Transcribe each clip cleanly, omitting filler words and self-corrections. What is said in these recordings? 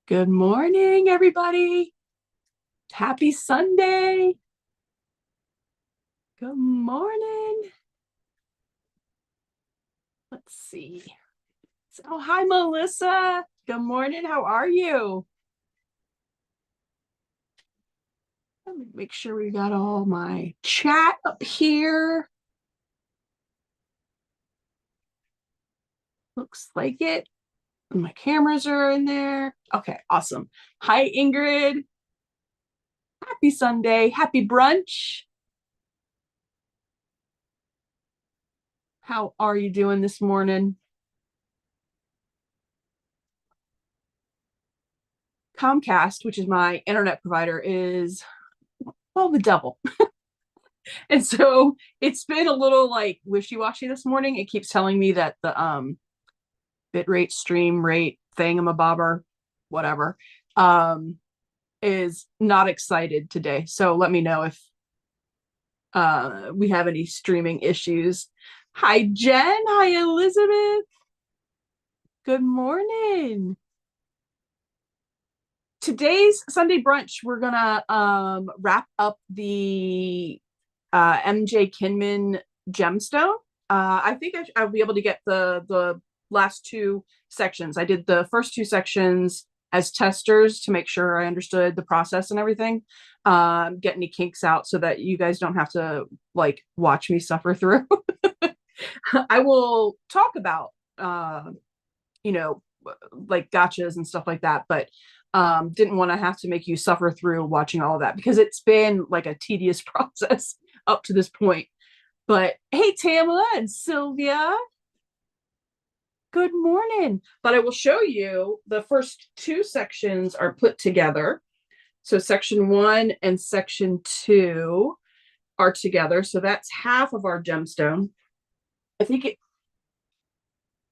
Good morning, everybody. Happy Sunday. Good morning. Let's see. Oh, hi, Melissa. Good morning. How are you? Let me make sure we got all my chat up here. Looks like it. My cameras are in there. Okay, awesome. Hi, Ingrid. Happy Sunday. Happy brunch. How are you doing this morning? Comcast, which is my internet provider, is, well, the devil. And so it's been a little like wishy-washy this morning. It keeps telling me that the bit rate, stream rate, thingamabobber, whatever, is not excited today. So let me know if we have any streaming issues. Hi, Jen. Hi, Elizabeth. Good morning. Today's Sunday brunch, we're gonna wrap up the MJ Kinman gemstone. I think I'll be able to get the last two sections. I did the first two sections as testers to make sure I understood the process and everything. Get any kinks out so that you guys don't have to like watch me suffer through. I will talk about you know, like gotchas and stuff like that, but didn't want to have to make you suffer through watching all of that because it's been like a tedious process up to this point. But hey, Tamala and Sylvia, good morning. But I will show you the first two sections are put together. So section 1 and section 2 are together. So that's half of our gemstone. I think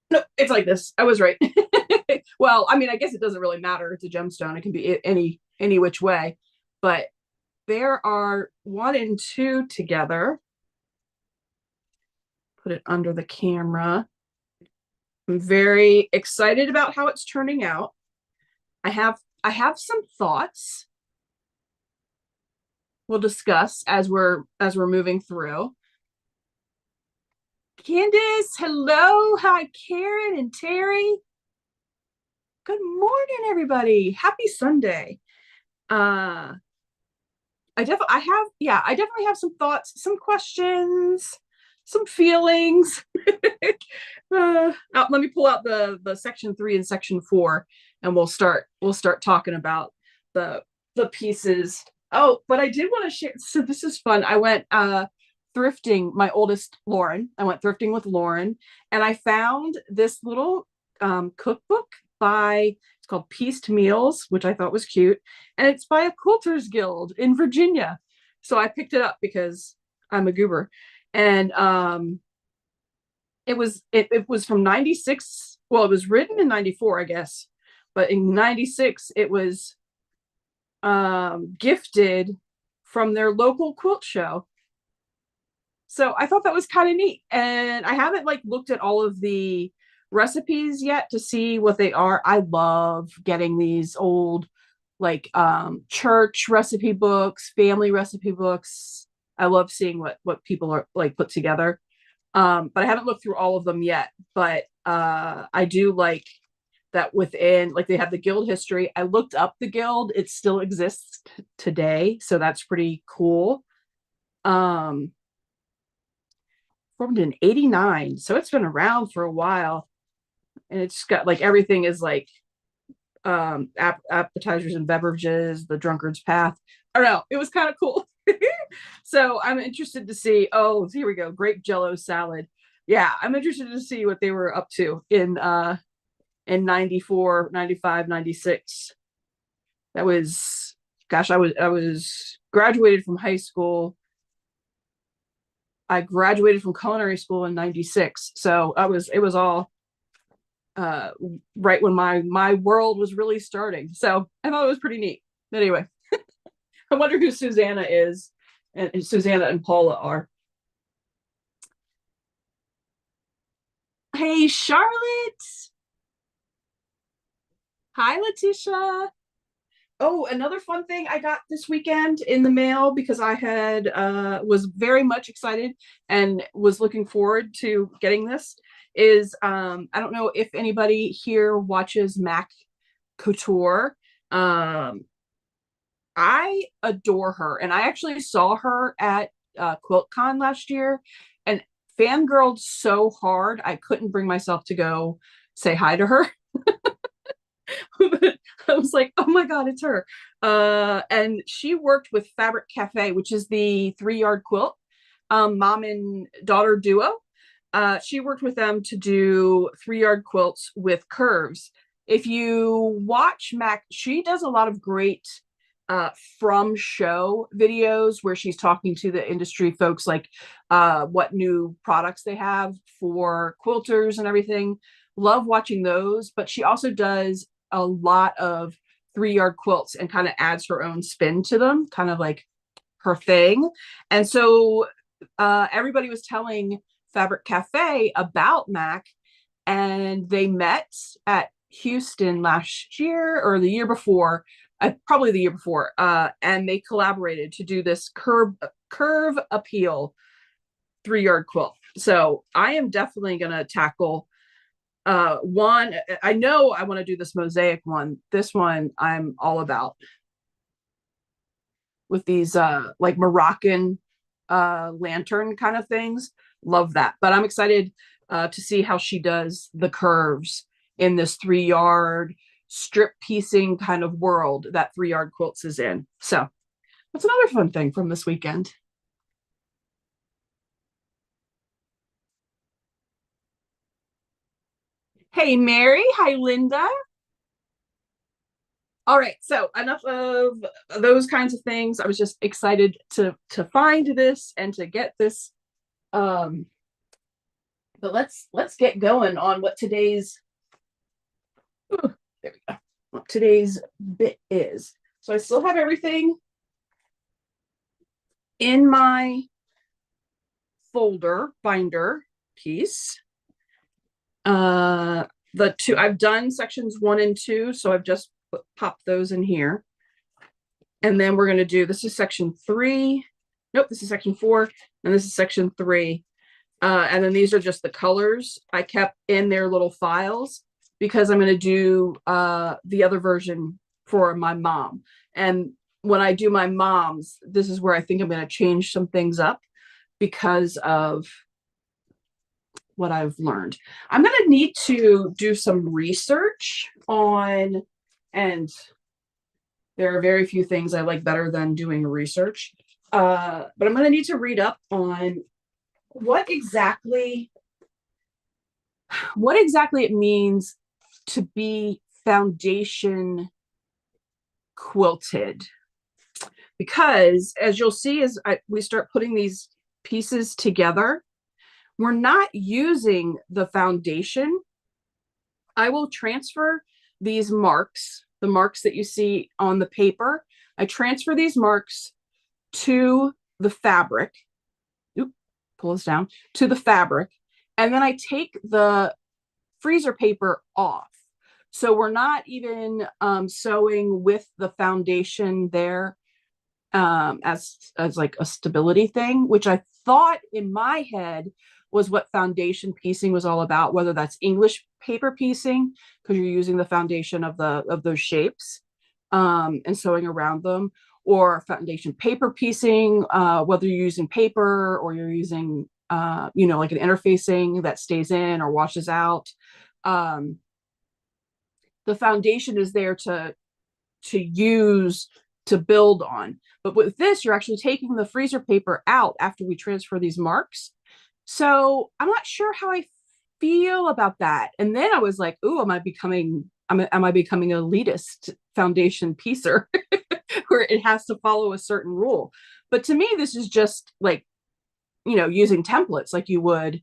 no, it's like this. I was right. Well, I mean, I guess it doesn't really matter. It's a gemstone. It can be any which way. But there are 1 and 2 together. Put it under the camera. I'm very excited about how it's turning out. I have some thoughts we'll discuss as we're moving through. Candace, hello. Hi, Karen and Terry. Good morning, everybody. Happy Sunday. I definitely have some thoughts, some questions, some feelings. Let me pull out the section 3 and section 4, and we'll start talking about the pieces. Oh, but I did want to share. So this is fun. I went thrifting. My oldest, Lauren. I went thrifting with Lauren, and I found this little cookbook by, it's called Pieced Meals, which I thought was cute, and it's by a quilters guild in Virginia. So I picked it up because I'm a goober, and it was from 96. Well, it was written in 94, I guess, but in 96 it was gifted from their local quilt show. So I thought that was kind of neat, and I haven't like looked at all of the recipes yet to see what they are. I love getting these old like church recipe books, family recipe books. I love seeing what people are like put together. But I haven't looked through all of them yet. But I do like that within, like, they have the guild history. I looked up the guild; it still exists today, so that's pretty cool. Formed in '89, so it's been around for a while, and it's got like everything is like appetizers and beverages, the drunkard's path. I don't know, it was kind of cool. So I'm interested to see. Oh, here we go, grape jello salad. Yeah, I'm interested to see what they were up to in 94, 95, 96. That was, gosh, I was graduated from high school. I graduated from culinary school in 96, so it was all uh right when my world was really starting. So I thought it was pretty neat. Anyway, I wonder who Susanna is, and Susanna and Paula are. Hey, Charlotte. Hi, Letitia. Oh, another fun thing I got this weekend in the mail because I had was very much excited and was looking forward to getting this is I don't know if anybody here watches Mac Couture. Um I adore her, and I actually saw her at QuiltCon last year and fangirled so hard I couldn't bring myself to go say hi to her. I was like, oh my God, it's her. And she worked with Fabric Cafe, which is the 3 yard quilt, mom and daughter duo. She worked with them to do 3 yard quilts with curves. If you watch Mac, she does a lot of great from show videos where she's talking to the industry folks, like what new products they have for quilters and everything. Love watching those, but she also does a lot of 3 yard quilts and kind of adds her own spin to them, kind of like her thing. And so everybody was telling Fabric Cafe about Mac, and they met at Houston last year or the year before, probably the year before, and they collaborated to do this curve appeal 3 yard quilt. So I am definitely going to tackle one. I know I want to do this mosaic one. This one I'm all about, with these like Moroccan lantern kind of things. Love that. But I'm excited to see how she does the curves in this 3 yard strip piecing kind of world that 3 yard quilts is in. So that's another fun thing from this weekend. Hey, Mary. Hi, Linda. All right, so enough of those kinds of things. I was just excited to find this and to get this. Um, but let's get going on what today's there we go. What today's bit is. So I still have everything in my folder binder piece. The two I've done sections 1 and 2, so I've just popped those in here. And then we're going to do, this is section 3. Nope, this is section 4, and this is section 3. And then these are just the colors I kept in their little files because I'm going to do the other version for my mom. And when I do my mom's, this is where I think I'm going to change some things up because of what I've learned. I'm going to need to do some research on, and there are very few things I like better than doing research. But I'm going to need to read up on what exactly it means to be foundation quilted, because as you'll see as we start putting these pieces together, we're not using the foundation. I will transfer these marks, the marks that you see on the paper. I transfer these marks to the fabric. Oop, pull this down to the fabric. And then I take the freezer paper off. So we're not even sewing with the foundation there as like a stability thing, which I thought in my head was what foundation piecing was all about, whether that's English paper piecing because you're using the foundation of those shapes and sewing around them, or foundation paper piecing, whether you're using paper or you're using like an interfacing that stays in or washes out. The foundation is there to use to build on. But with this, you're actually taking the freezer paper out after we transfer these marks. So I'm not sure how I feel about that. And then I was like, "Ooh, am I becoming elitist foundation piecer where it has to follow a certain rule?" But to me, this is just like, using templates like you would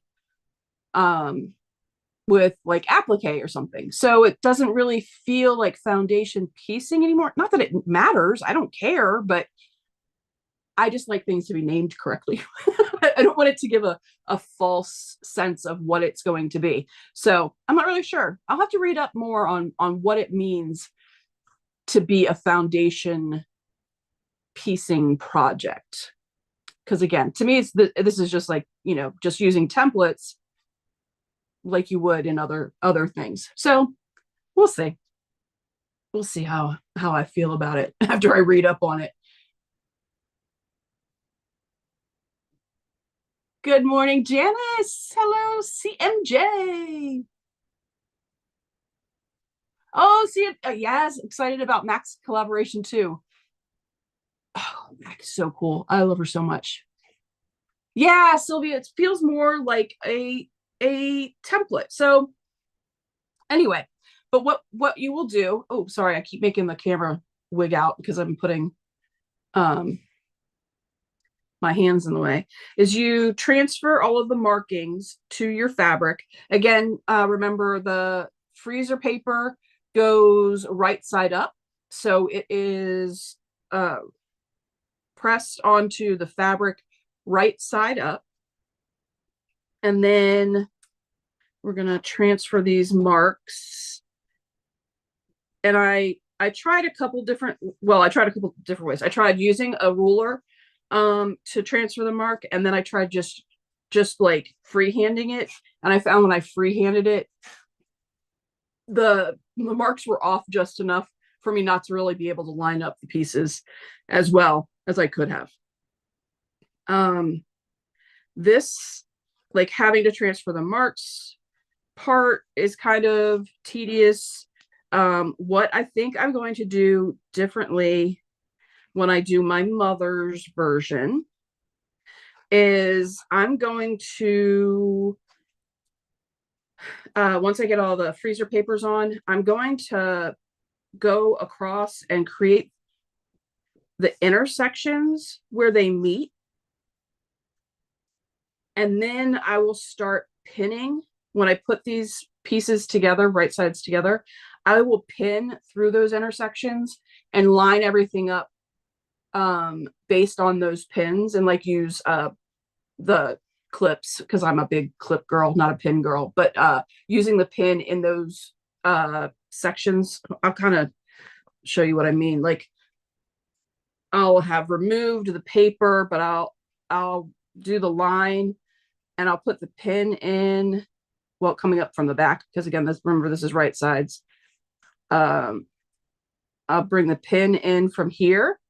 with like applique or something. So it doesn't really feel like foundation piecing anymore. Not that it matters, I don't care, but I just like things to be named correctly. I don't want it to give a false sense of what it's going to be. So I'm not really sure. I'll have to read up more on what it means to be a foundation piecing project. Because again, to me, this is just like, just using templates like you would in other things. So we'll see. We'll see how I feel about it after I read up on it. Good morning, Janice. Hello, CMJ. Oh, see it. Yes, excited about Mac's collaboration too. Oh, Mac's so cool. I love her so much. Yeah, Sylvia, it feels more like a template. So anyway, but what you will do, oh, sorry, I keep making the camera wig out because I'm putting my hands in the way, is you transfer all of the markings to your fabric. Again, remember the freezer paper goes right side up. So it is pressed onto the fabric right side up. And then we're going to transfer these marks. And I tried a couple different ways. I tried using a ruler to transfer the mark, and then I tried just like freehanding it. And I found when I freehanded it, the marks were off just enough for me not to really be able to line up the pieces as well as I could have. This, like, having to transfer the marks part is kind of tedious. What I think I'm going to do differently when I do my mother's version is I'm going to, once I get all the freezer papers on, I'm going to go across and create the intersections where they meet. And then I will start pinning. When I put these pieces together, right sides together, I will pin through those intersections and line everything up based on those pins, and like use the clips, because I'm a big clip girl, not a pin girl, but using the pin in those sections. I'll kind of show you what I mean. Like, I'll have removed the paper, but I'll do the line and I'll put the pin in, well, coming up from the back, because again, remember, this is right sides. I'll bring the pin in from here,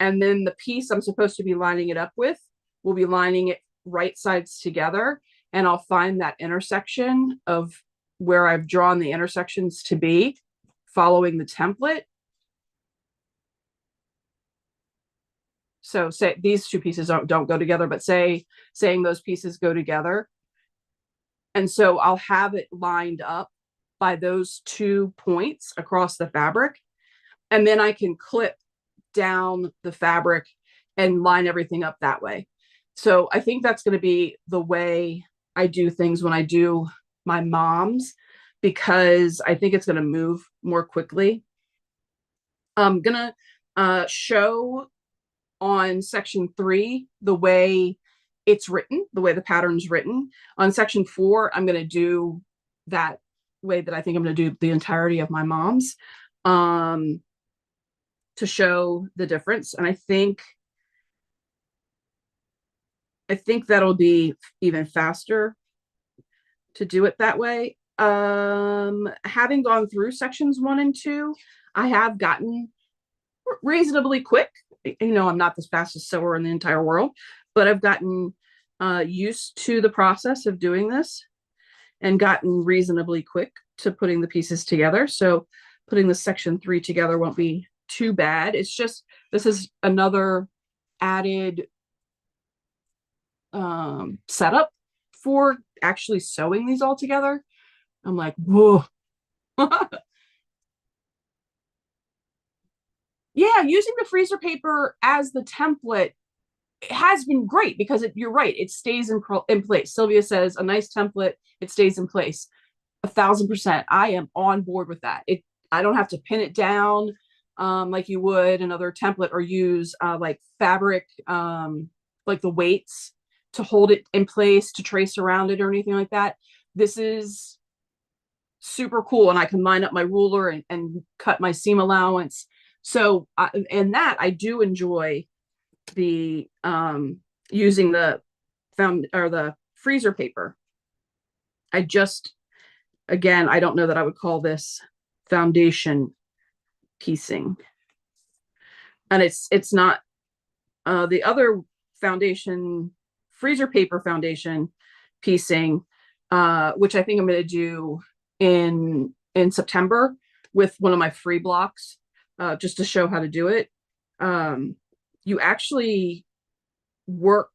and then the piece I'm supposed to be lining it up with, we'll be lining it right sides together, and I'll find that intersection of where I've drawn the intersections to be, following the template. So say these two pieces don't go together, but saying those pieces go together. And so I'll have it lined up by those 2 points across the fabric. And then I can clip down the fabric and line everything up that way. So I think that's going to be the way I do things when I do my mom's, because I think it's going to move more quickly. I'm going to show on section 3 the way it's written, the way the pattern's written. On section 4, I'm going to do that way that I think I'm going to do the entirety of my mom's, to show the difference. And I think that'll be even faster to do it that way. Having gone through sections 1 and 2, I have gotten reasonably quick. I'm not the fastest sewer in the entire world, but I've gotten used to the process of doing this and gotten reasonably quick to putting the pieces together. So putting the section 3 together won't be too bad. It's just, this is another added setup for actually sewing these all together. I'm like, whoa. Yeah, using the freezer paper as the template has been great, because you're right, it stays in place. Sylvia says a nice template, it stays in place. 1000%. I am on board with that. I don't have to pin it down. like you would another template, or use like fabric, like the weights to hold it in place, to trace around it or anything like that. This is super cool, and I can line up my ruler and cut my seam allowance. So in that, I do enjoy the using the the freezer paper. I just, again, I don't know that I would call this foundation piecing, and it's not the other foundation, freezer paper foundation piecing, which I think I'm going to do in September with one of my free blocks, just to show how to do it. You actually work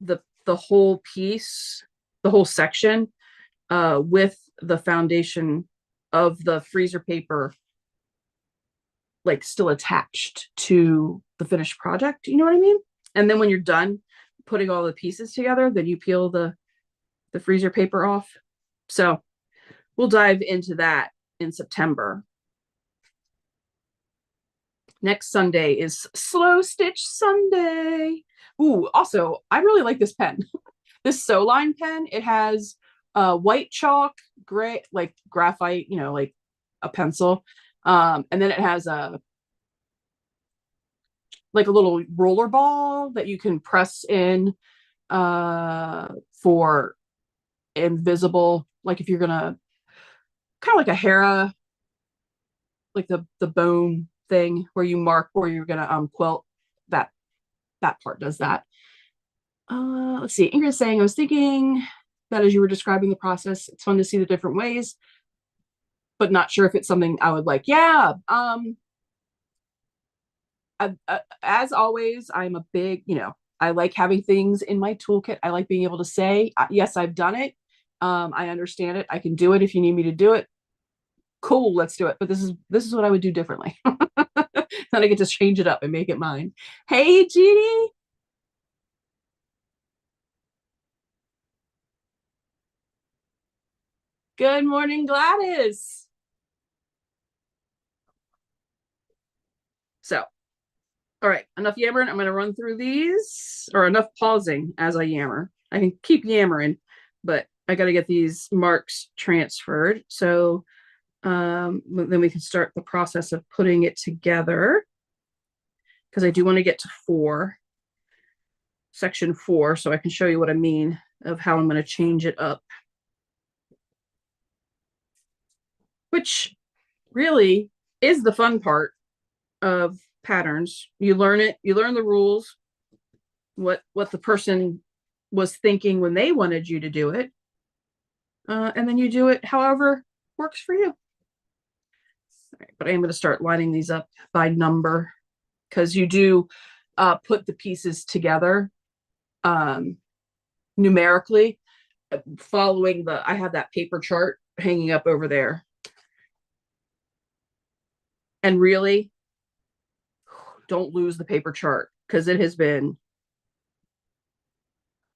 the whole piece, the whole section, with the foundation of the freezer paper, like still attached to the finished project. You know what I mean? And then when you're done putting all the pieces together, then you peel the freezer paper off. So we'll dive into that in September. Next Sunday is Slow Stitch Sunday. Ooh, also, I really like this pen. This Soline pen. It has white chalk, gray, like graphite, you know, like a pencil. And then it has a like a little roller ball that you can press in for invisible, like if you're gonna, kind of like a Hera, like the bone thing where you mark where you're gonna quilt. That part does that. Let's see. Ingrid's saying, I was thinking that as you were describing the process, it's fun to see the different ways, but not sure if it's something I would like. Yeah. As always, I'm a big, I like having things in my toolkit. I like being able to say, yes, I've done it. I understand it. I can do it if you need me to do it. Cool, let's do it. But this is what I would do differently. Then I get to change it up and make it mine. Hey, Jeannie. Good morning, Gladys. So, all right, enough yammering. I'm going to run through these, or enough pausing as I yammer. I can keep yammering, but I got to get these marks transferred. So then we can start the process of putting it together, because I do want to get to section 4, so I can show you what I mean of how I'm going to change it up, which really is the fun part of patterns. You learn it, you learn the rules, what the person was thinking when they wanted you to do it, and then you do it however works for you. Right, but I'm going to start lining these up by number, because you do put the pieces together numerically, following I have that paper chart hanging up over there. And really, don't lose the paper chart, because it has been,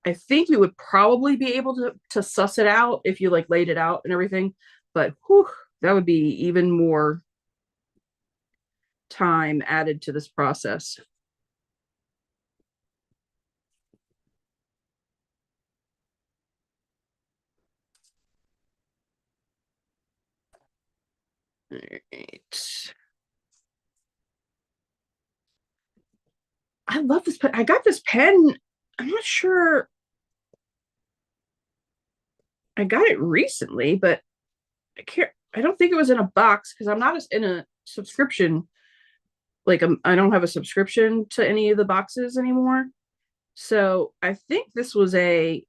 I think you would probably be able to suss it out if you like laid it out and everything, but whew, that would be even more time added to this process. All right. I love this pen. I got this pen. I'm not sure. I got it recently, but I don't think it was in a box, because I'm not in a subscription. Like I don't have a subscription to any of the boxes anymore. So I think this was this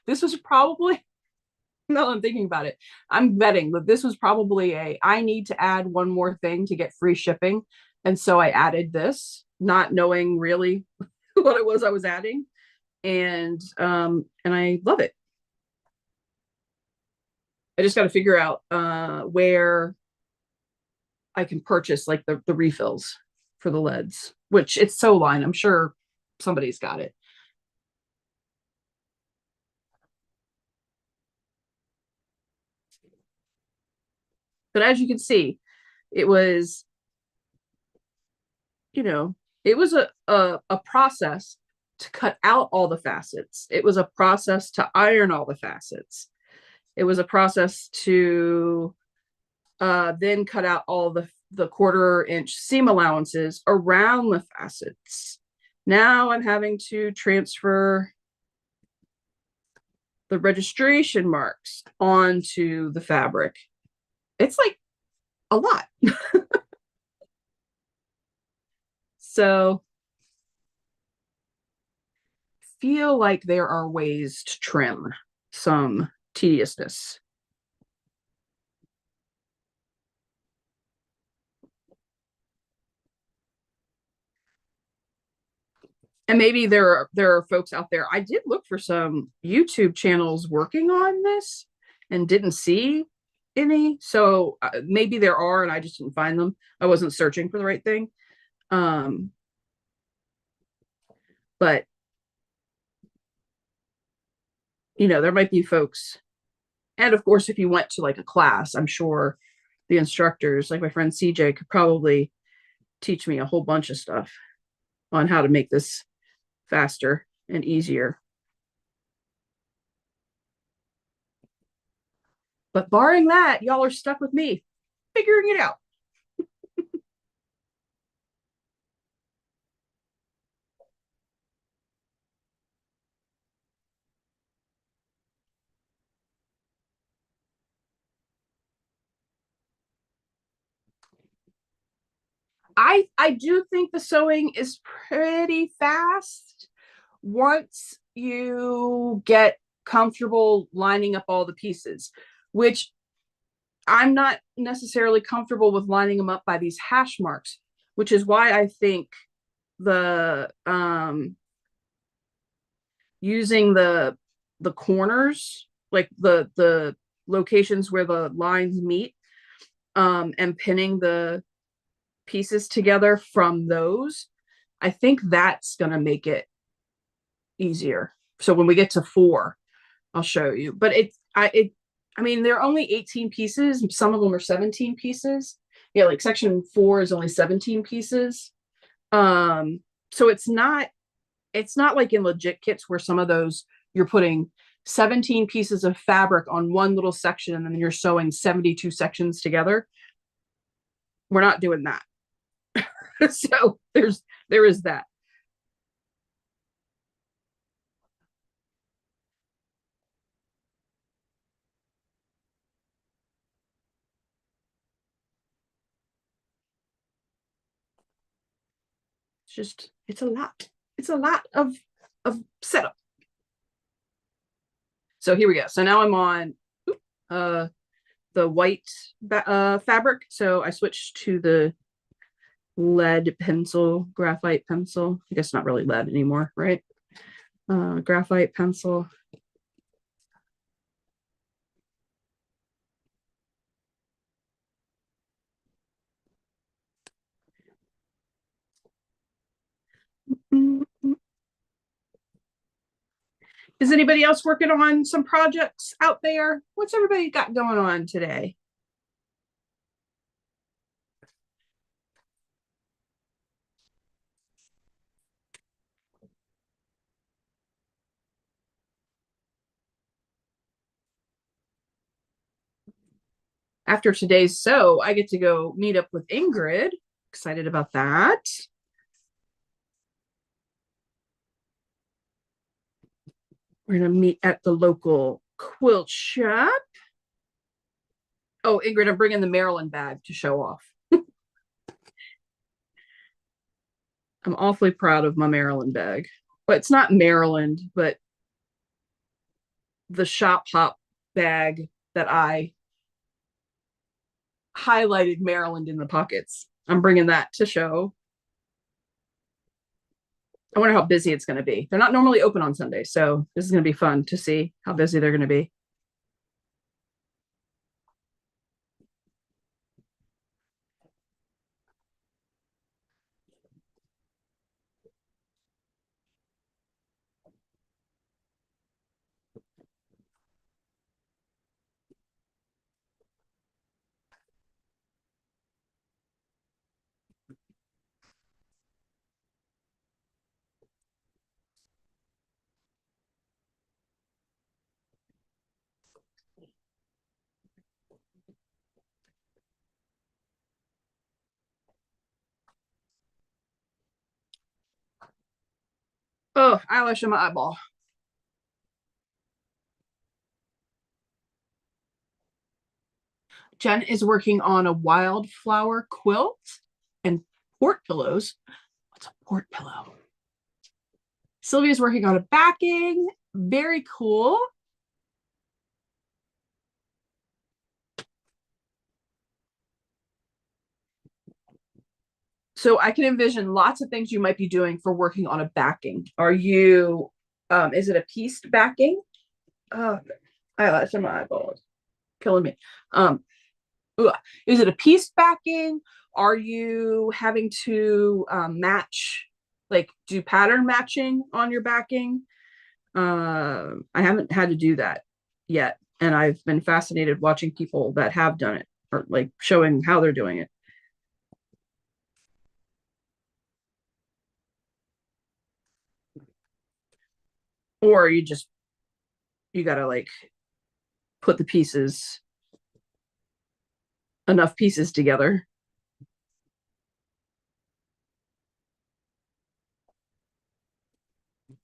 was probably, no, I'm thinking about it, I'm betting that this was probably I need to add one more thing to get free shipping. And so I added this, not knowing really what it was I was adding. And I love it. I just got to figure out where I can purchase like the refills for the leads, which it's Soline. I'm sure somebody's got it. But as you can see, It was, you know, it was a process to cut out all the facets. It was a process to iron all the facets. It was a process to then cut out all the 1/4 inch seam allowances around the facets. Now I'm having to transfer the registration marks onto the fabric. It's like a lot. So feel like there are ways to trim some tediousness. And maybe there are folks out there. I did look for some YouTube channels working on this and didn't see any. So maybe there are, and I just didn't find them. I wasn't searching for the right thing. But there might be folks. And of course, if you went to like a class, I'm sure the instructors, like my friend CJ, could probably teach me a whole bunch of stuff on how to make this faster and easier. But barring that, y'all are stuck with me figuring it out. I do think the sewing is pretty fast once you get comfortable lining up all the pieces, which I'm not necessarily comfortable with lining them up by these hash marks, which is why I think the using the corners, like the locations where the lines meet, and pinning the pieces together from those, I think that's going to make it easier. So when we get to 4, I'll show you. But I mean, they're only 18 pieces. Some of them are 17 pieces. Yeah, like section 4 is only 17 pieces. So it's not like in legit kits where some of those you're putting 17 pieces of fabric on one little section and then you're sewing 72 sections together. We're not doing that. So there is that. It's a lot. It's a lot of setup. So here we go. So now I'm on the white fabric. So I switched to the lead pencil, graphite pencil. I guess not really lead anymore, right? Graphite pencil. Is anybody else working on some projects out there? What's everybody got going on today? After today's sew, I get to go meet up with Ingrid. Excited about that. We're going to meet at the local quilt shop. Oh, Ingrid, I'm bringing the Maryland bag to show off. I'm awfully proud of my Maryland bag. But it's not Maryland, but the shop hop bag that I highlighted Maryland in the pockets. I'm bringing that to show. I wonder how busy it's going to be. They're not normally open on Sunday, so this is going to be fun to see how busy they're going to be. Oh, eyelash on my eyeball. Jen is working on a wildflower quilt and port pillows. What's a port pillow? Sylvia's working on a backing. Very cool. So I can envision lots of things you might be doing for working on a backing. Are you, is it a pieced backing? Eyelash on my eyeballs. Killing me. Is it a pieced backing? Are you having to match, like do pattern matching on your backing? I haven't had to do that yet. And I've been fascinated watching people that have done it or like showing how they're doing it. Or you gotta like put the pieces, enough pieces together. I'm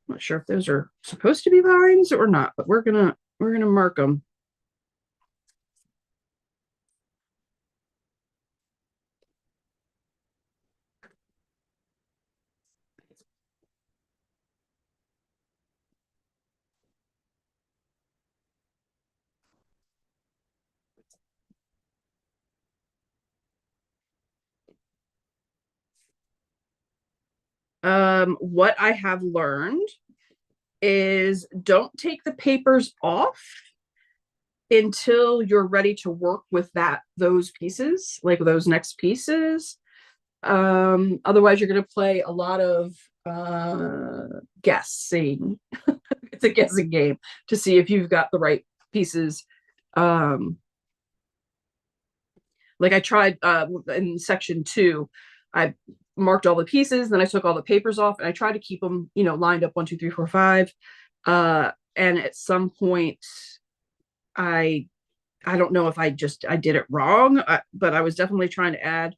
not sure if those are supposed to be lines or not, but we're gonna mark them. What I have learned is don't take the papers off until you're ready to work with those pieces, like those next pieces. Otherwise you're going to play a lot of guessing. It's a guessing game to see if you've got the right pieces. Like I tried in section 2, I marked all the pieces, then I took all the papers off, and I tried to keep them, lined up 1, 2, 3, 4, 5. And at some point, I don't know if I did it wrong, but I was definitely trying to add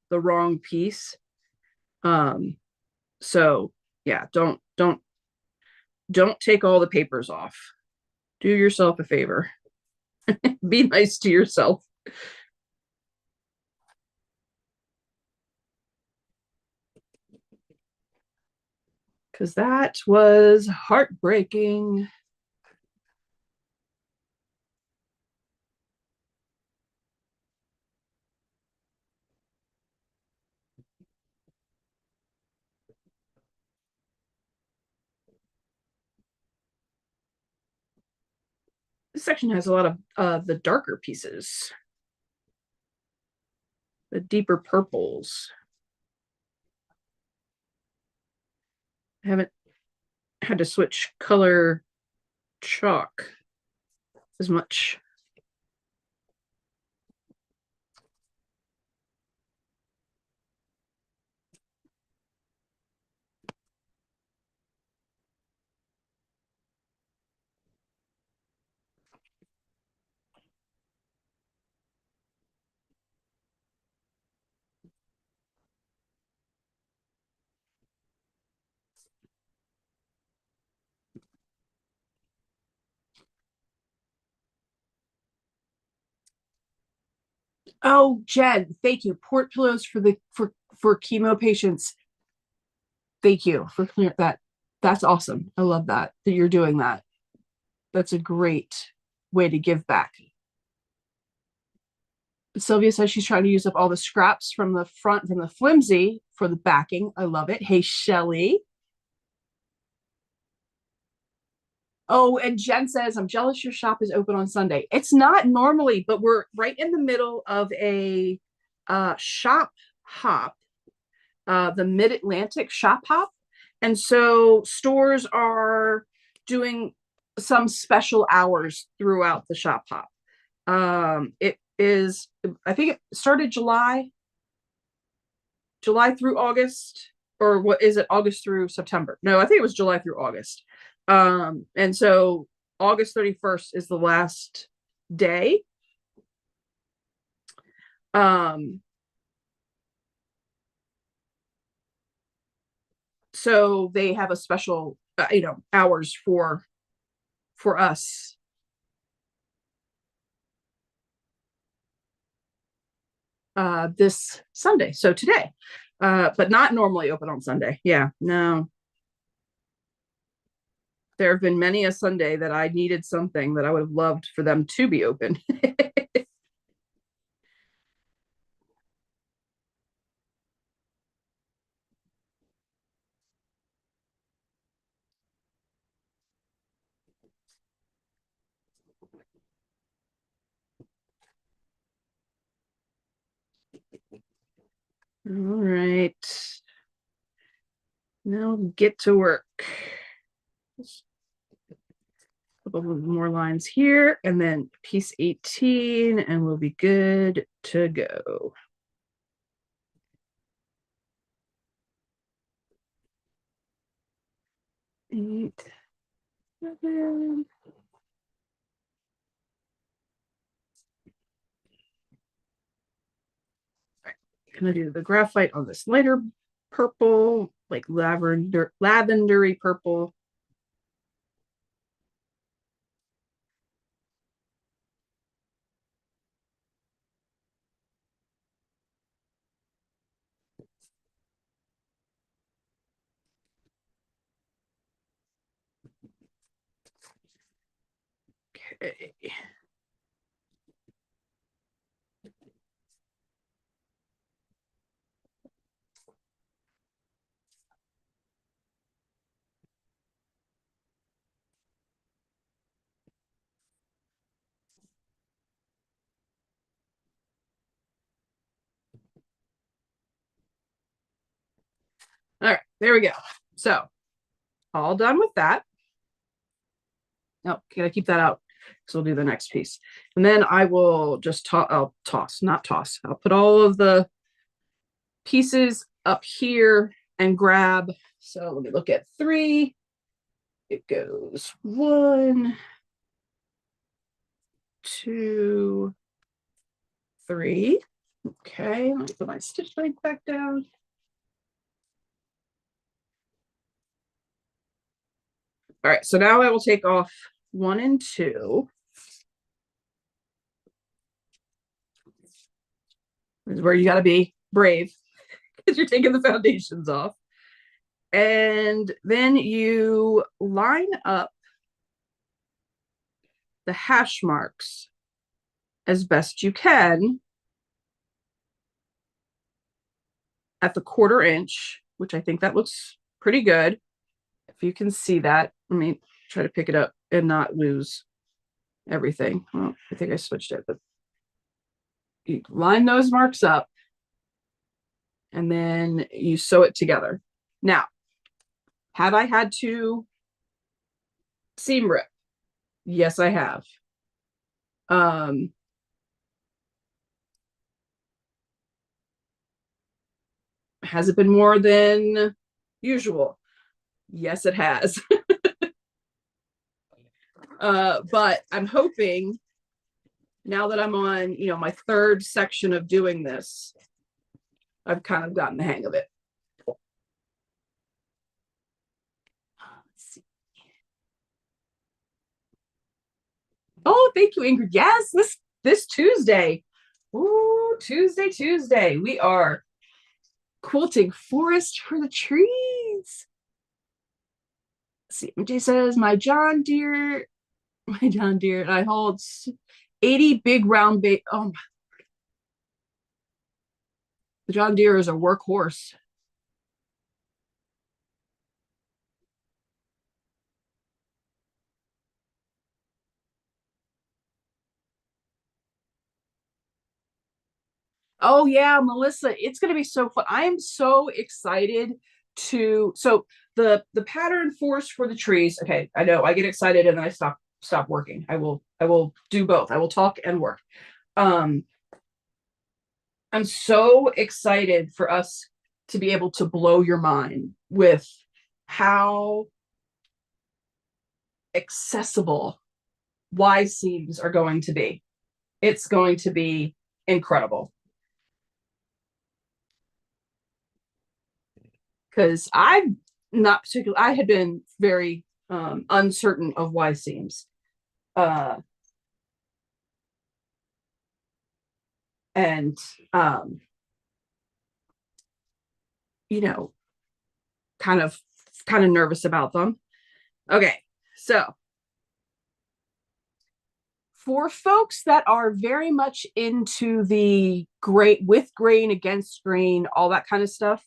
the wrong piece. So yeah, don't take all the papers off. Do yourself a favor. Be nice to yourself. Because that was heartbreaking. This section has a lot of the darker pieces, the deeper purples. I haven't had to switch color chalk as much. Oh, Jen, thank you. Port pillows for chemo patients. Thank you for clear that. That's awesome. I love that you're doing that. That's a great way to give back. Sylvia says she's trying to use up all the scraps from the front from the flimsy for the backing. I love it. Hey, Shelly. Oh, and Jen says, I'm jealous your shop is open on Sunday. It's not normally, but we're right in the middle of a shop hop, the Mid-Atlantic shop hop. And so stores are doing some special hours throughout the shop hop. It is, I think it started July through August, or what is it, August through September? No, I think it was July through August. And so August 31st is the last day. so they have a special, hours for us. This Sunday, so today, but not normally open on Sunday. Yeah, no. There have been many a Sunday that I needed something that I would have loved for them to be open. All right. Now get to work. A couple more lines here, and then piece 18, and we'll be good to go. Eight, 7. Gonna do the graphite on this lighter purple, like lavendery purple. Okay. All right, there we go. So all done with that. Oh, gotta keep that out because we'll do the next piece. And then I will just I'll put all of the pieces up here and grab. So let me look at 3. It goes 1, 2, 3. Okay, let me put my stitch length back down. All right, so now I will take off 1 and 2. This is where you got to be brave because you're taking the foundations off. And then you line up the hash marks as best you can at the 1/4 inch, which I think that looks pretty good. If you can see that, let me try to pick it up and not lose everything. Well, I think I switched it, but you line those marks up and then you sew it together. Now, have I had to seam rip? Yes, I have. Has it been more than usual? Yes, it has. But I'm hoping now that I'm on, my 3rd section of doing this, I've kind of gotten the hang of it. Let's see. Oh, thank you, Ingrid. Yes, this Tuesday. Ooh, Tuesday. We are quilting Forest for the Trees. Let's see, MJ says, my John Deere, and I hold 80 big round bait. Oh, the John Deere is a workhorse. Oh yeah, Melissa, it's going to be so fun. I am so excited so the pattern Forest for the Trees. Okay, I know I get excited and then I stop working. I will do both. I will talk and work. I'm so excited for us to be able to blow your mind with how accessible Y seams are going to be. It's going to be incredible. Because I've not particular. I had been very uncertain of Y seams. And you know, kind of nervous about them. Okay, so for folks that are very much into the gray, with grain, against grain, all that kind of stuff,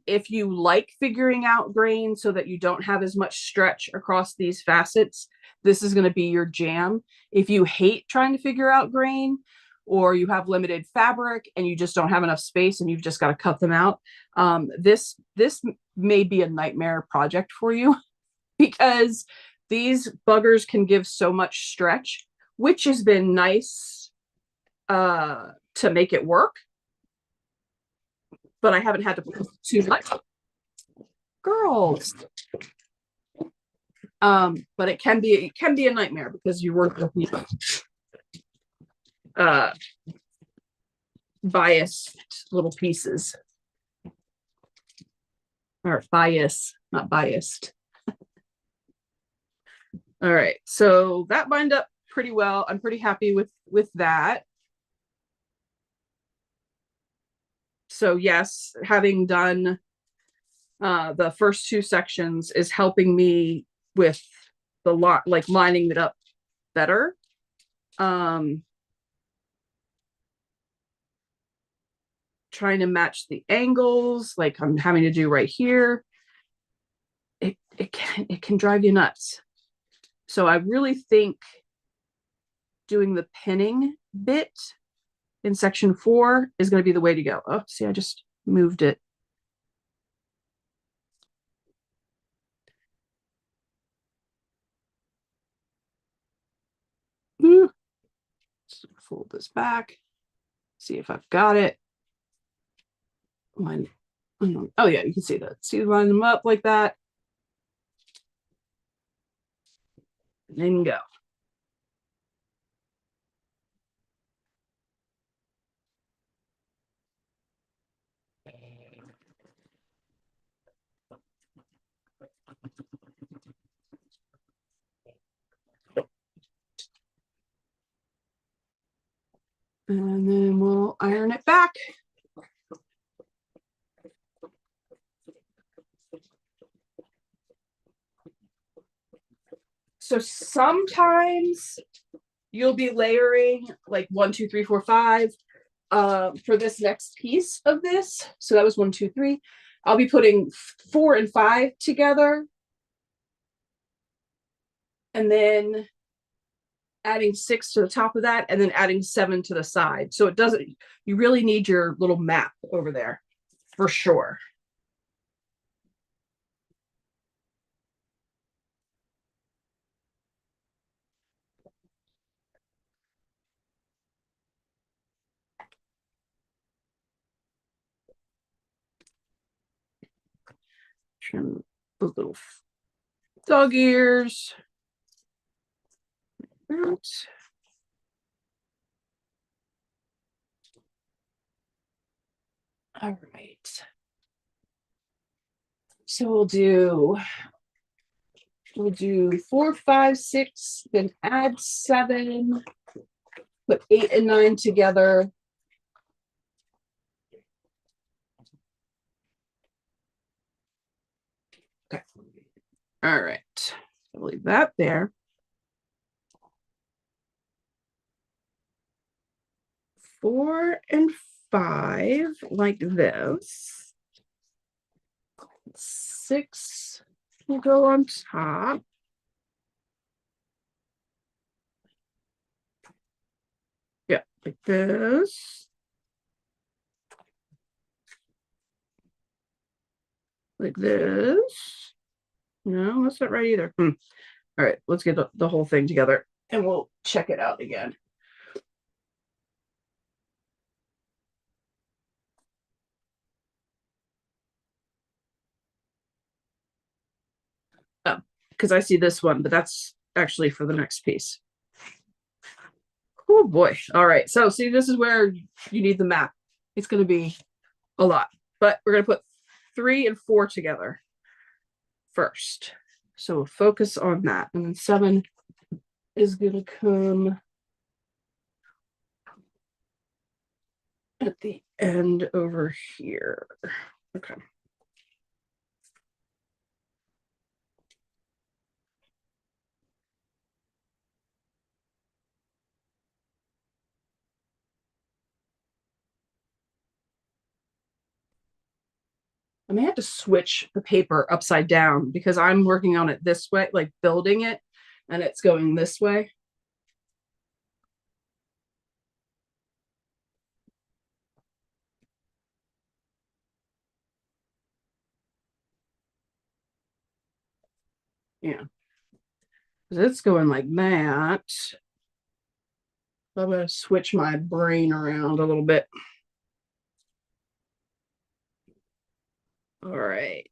if you like figuring out grain so that you don't have as much stretch across these facets, this is going to be your jam. If you hate trying to figure out grain, or you have limited fabric and you just don't have enough space and you've just got to cut them out, this may be a nightmare project for you because these buggers can give so much stretch, which has been nice to make it work. But I haven't had to put too much. Girls. But it can be a nightmare because you work with biased little pieces. Or bias, not biased. All right, so that lined up pretty well. I'm pretty happy with that. So yes, having done the first two sections is helping me with the lot, like lining it up better. Trying to match the angles like I'm having to do right here. It can drive you nuts. So I really think doing the pinning bit in section 4 is going to be the way to go. Oh, see, I just moved it. Let's fold this back. See if I've got it. Line. Oh yeah, you can see that. See, line them up like that. And then go. And then we'll iron it back. So sometimes you'll be layering like 1, 2, 3, 4, 5 for this next piece of this. So that was 1, 2, 3. I'll be putting 4 and 5 together. And then adding 6 to the top of that, and then adding 7 to the side. So it doesn't, you really need your little map over there for sure. Trim those little dog ears. All right. So we'll do 4, 5, 6, then add 7, put 8 and 9 together. Okay. All right. I'll leave that there. 4 and 5 like this. 6 will go on top. Yeah, like this. Like this. No, that's not right either. All right, let's get the whole thing together and we'll check it out again. Oh, because I see this one, but that's actually for the next piece. Oh boy. All right. So see, this is where you need the map. It's going to be a lot, but we're going to put 3 and 4 together. first. So we'll focus on that. And then 7 is going to come at the end over here. Okay. I may have to switch the paper upside down because I'm working on it this way, like building it, and it's going this way. Yeah. Because it's going like that. I'm going to switch my brain around a little bit. All right.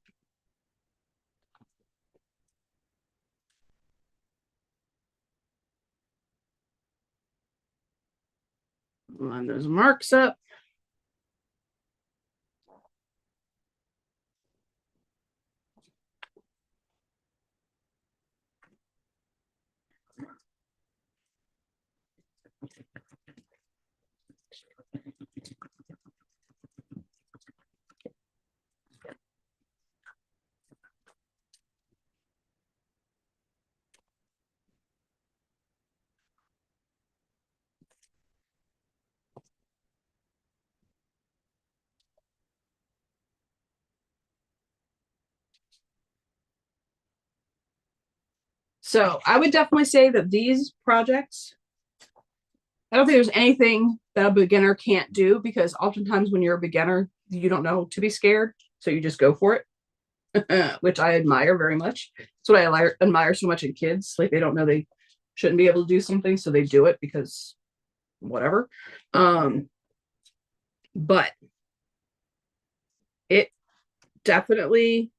Line those marks up. So I would definitely say that these projects, I don't think there's anything that a beginner can't do, because oftentimes when you're a beginner, you don't know to be scared. So you just go for it, which I admire very much. That's what I admire so much in kids. Like, they don't know they shouldn't be able to do something, so they do it because whatever. But it definitely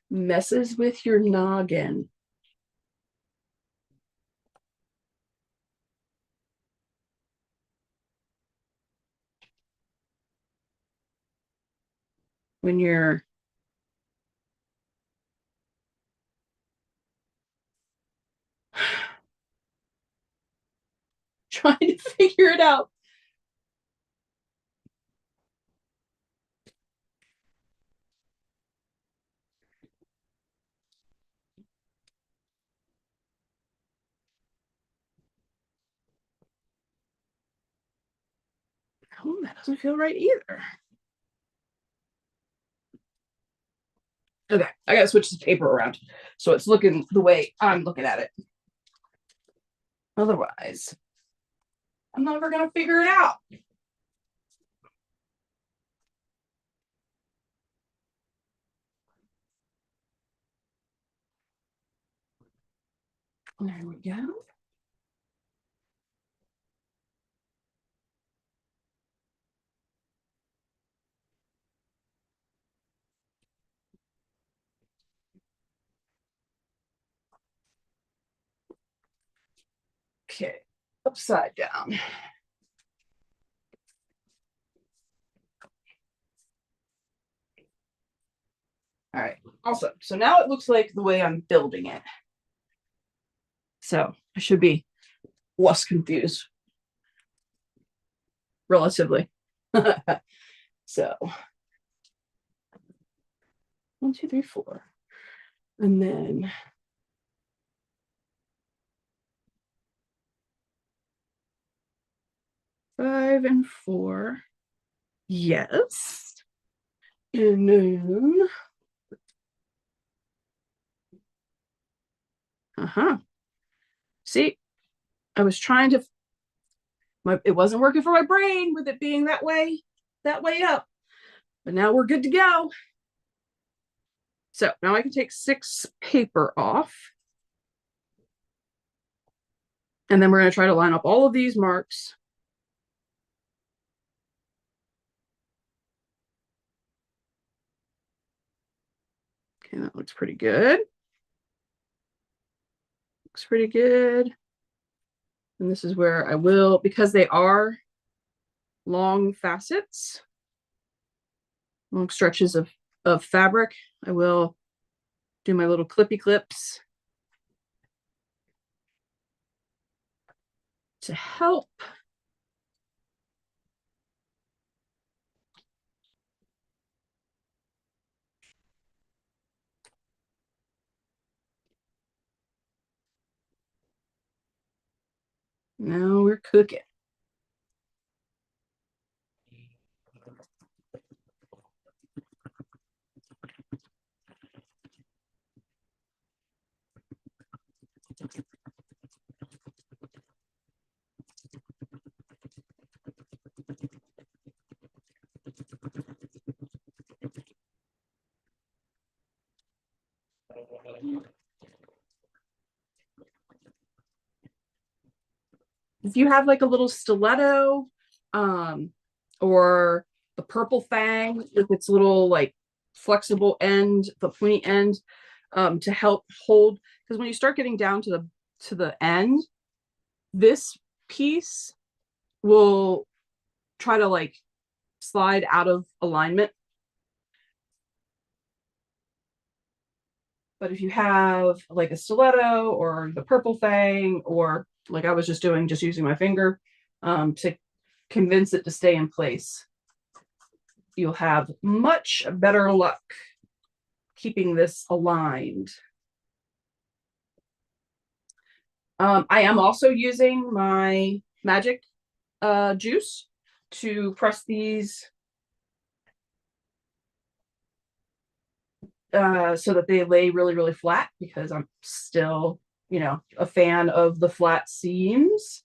messes with your noggin. When you're trying to figure it out. Oh, that doesn't feel right either. Okay, I gotta switch the paper around so it's looking the way I'm looking at it. Otherwise, I'm never gonna figure it out. There we go. Okay, upside down. All right, awesome. So now it looks like the way I'm building it. So I should be less confused, relatively. So 1, 2, 3, 4. And then five and 4. Yes. And then see, I was trying to it wasn't working for my brain with it being that way up. But now we're good to go. So now I can take 6 paper off. And then we're going to try to line up all of these marks. Okay, that looks pretty good. Looks pretty good. And this is where I will, because they are long facets, long stretches of of fabric, I will do my little clippy clips to help. Now we're cooking. If you have like a little stiletto, or the purple fang with its little like flexible end, the pointy end, to help hold, because when you start getting down to the end, this piece will try to like slide out of alignment. But if you have like a stiletto or the purple fang, or like I was just doing, just using my finger to convince it to stay in place, you'll have much better luck keeping this aligned. I am also using my magic juice to press these so that they lay really, really flat, because I'm still, you know, a fan of the flat seams.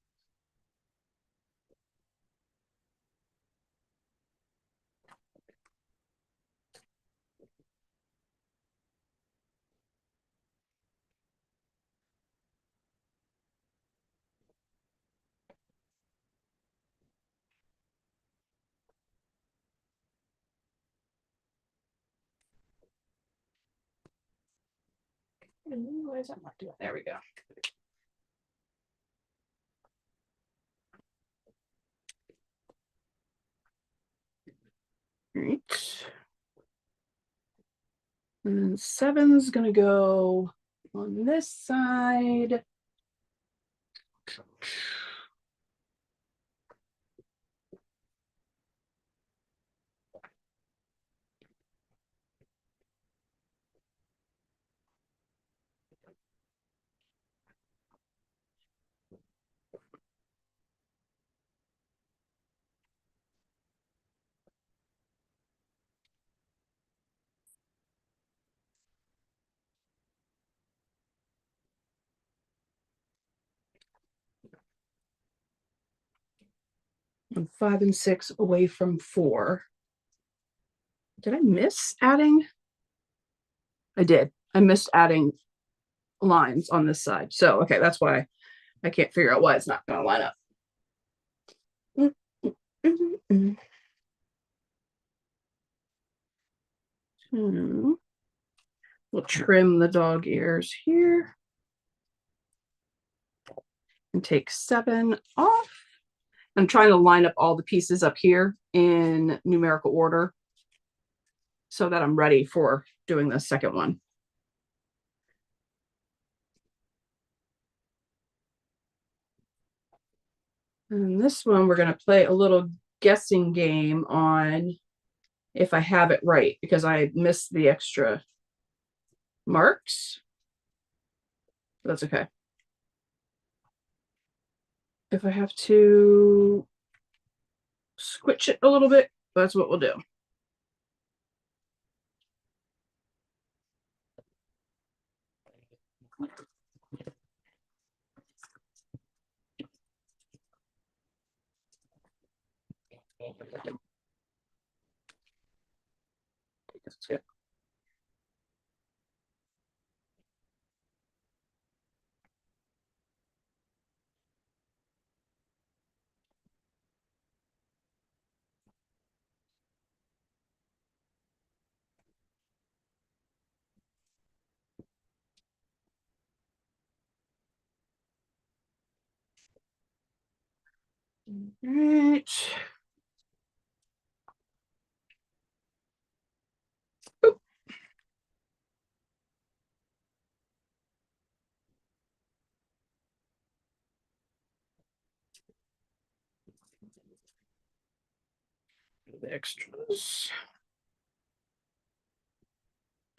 Why is that not doing? There we go. All right. And then 7's gonna go on this side. And 5 and 6 away from 4. Did I miss adding? I did. I missed adding lines on this side. So, okay, that's why I can't figure out why it's not going to line up. We'll trim the dog ears here and take 7 off. I'm trying to line up all the pieces up here in numerical order so that I'm ready for doing the second one. And this one, we're going to play a little guessing game on if I have it right, because I missed the extra marks. That's okay. If I have to switch it a little bit, that's what we'll do. That's good. All right. Oop. The extras.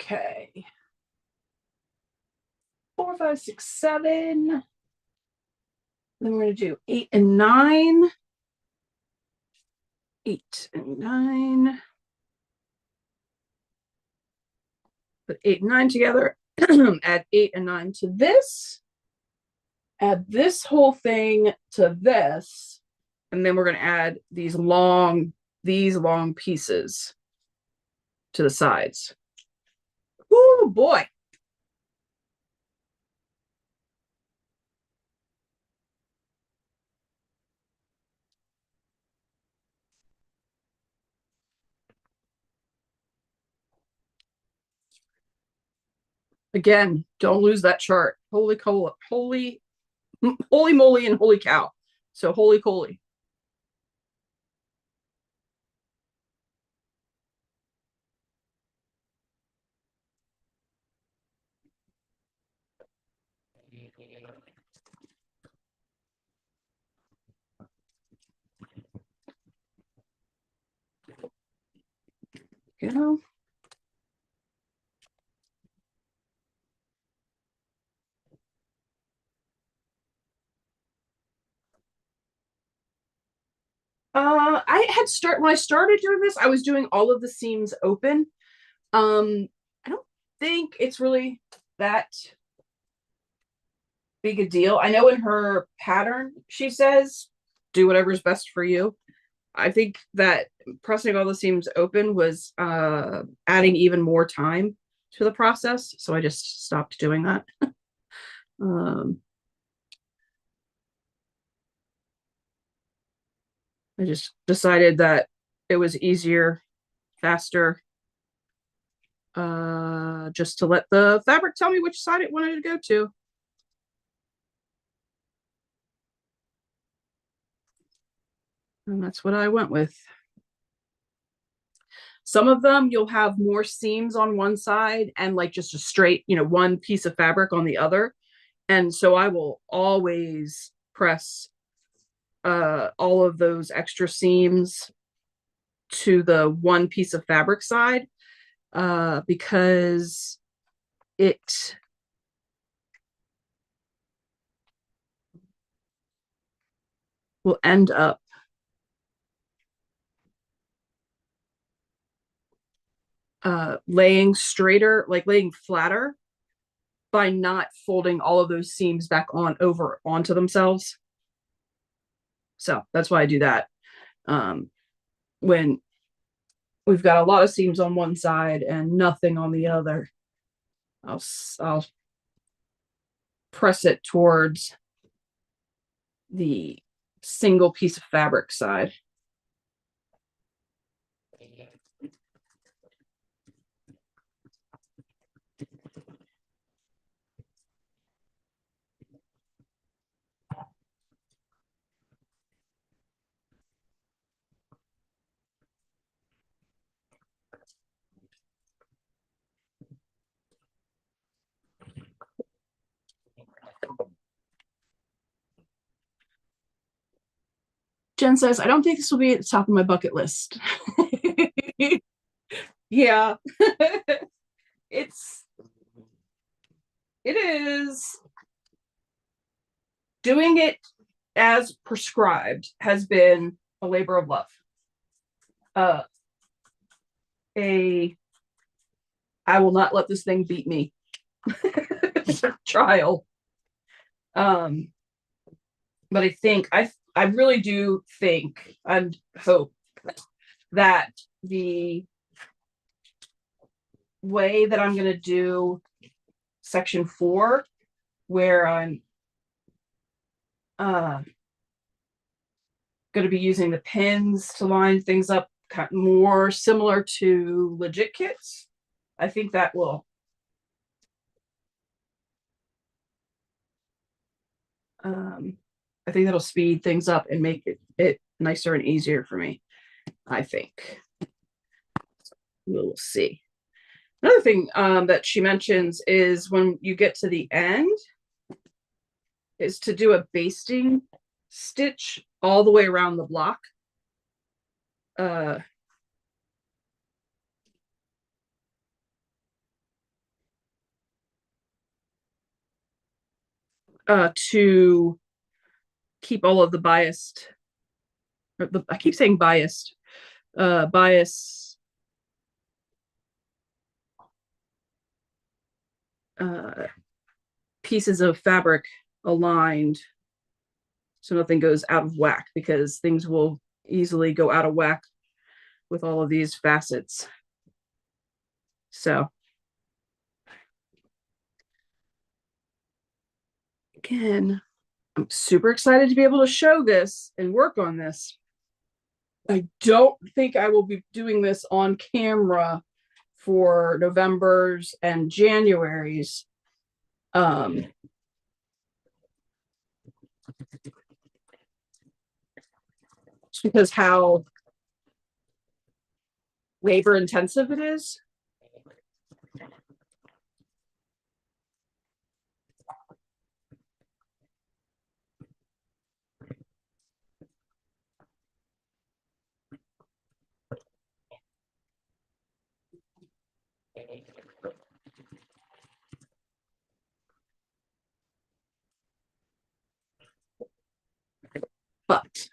Okay. 4, 5, 6, 7. Then we're going to do 8 and 9. 8 and 9. Put 8 and 9 together. Add 8 and 9 to this. Add this whole thing to this. And then we're going to add these long pieces to the sides. Oh boy. Again, don't lose that chart. Holy moly and holy cow. So holy coly. You know, when I started doing this, I was doing all of the seams open. I don't think it's really that big a deal. I know in her pattern she says do whatever's best for you. I think that pressing all the seams open was adding even more time to the process, so I just stopped doing that. I just decided that it was easier, faster, just to let the fabric tell me which side it wanted to go to. And that's what I went with. Some of them you'll have more seams on one side and like just a straight, one piece of fabric on the other. And so I will always press all of those extra seams to the one piece of fabric side because it will end up laying straighter, like laying flatter by not folding all of those seams back over onto themselves. So that's why I do that. When we've got a lot of seams on one side and nothing on the other, I'll press it towards the single piece of fabric side. Jen says, I don't think this will be at the top of my bucket list. Yeah. It is. Doing it as prescribed has been a labor of love. I will not let this thing beat me. Trial. But I really do think and hope that the way that I'm going to do section 4, where I'm going to be using the pins to line things up more similar to legit kits, I think that will I think that'll speed things up and make it nicer and easier for me, I think. We'll see. Another thing that she mentions is when you get to the end is to do a basting stitch all the way around the block. to keep all of the biased, I keep saying biased, bias pieces of fabric aligned so nothing goes out of whack, because things will easily go out of whack with all of these facets. So again, I'm super excited to be able to show this and work on this. I don't think I will be doing this on camera for November's and January's. Just because how labor intensive it is. But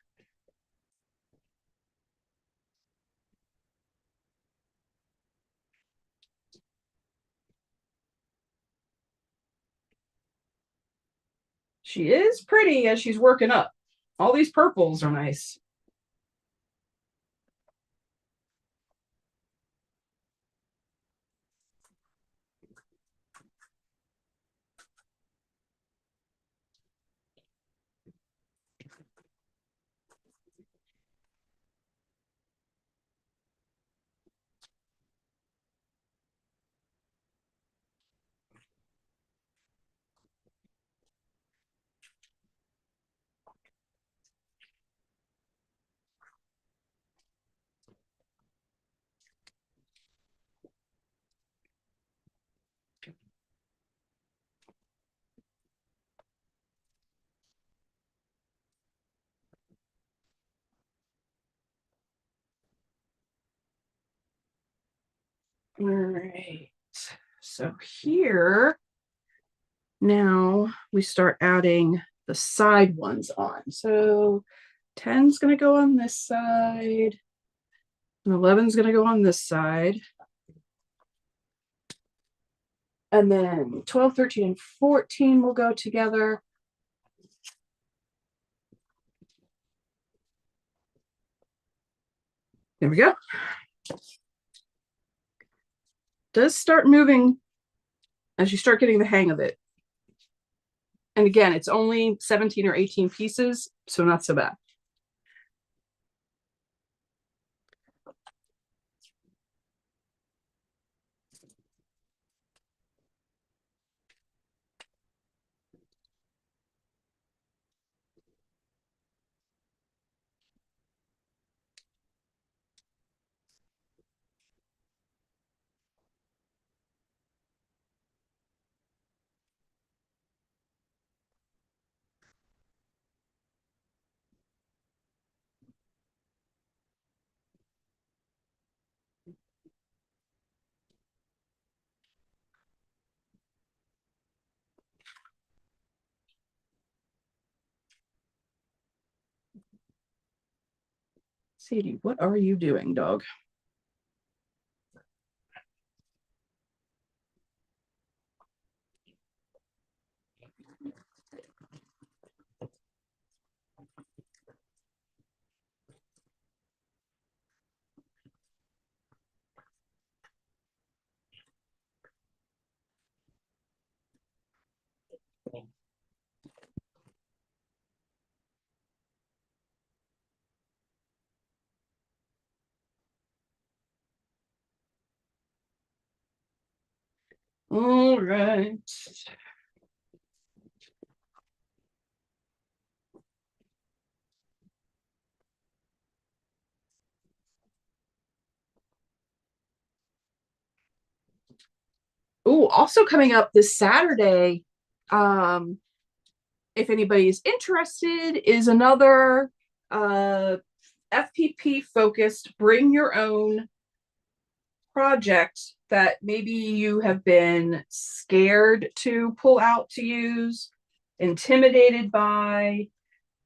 she is pretty as she's working up. All these purples are nice. All right. So here, now we start adding the side ones on. So 10's going to go on this side, and 11's going to go on this side. And then 12, 13, and 14 will go together. There we go. Does start moving as you start getting the hang of it. And again, it's only 17 or 18 pieces, so not so bad. Sadie, what are you doing, dog? All right. Oh, also coming up this Saturday, if anybody's interested, is another FPP focused bring your own project that maybe you have been scared to pull out to use. intimidated by,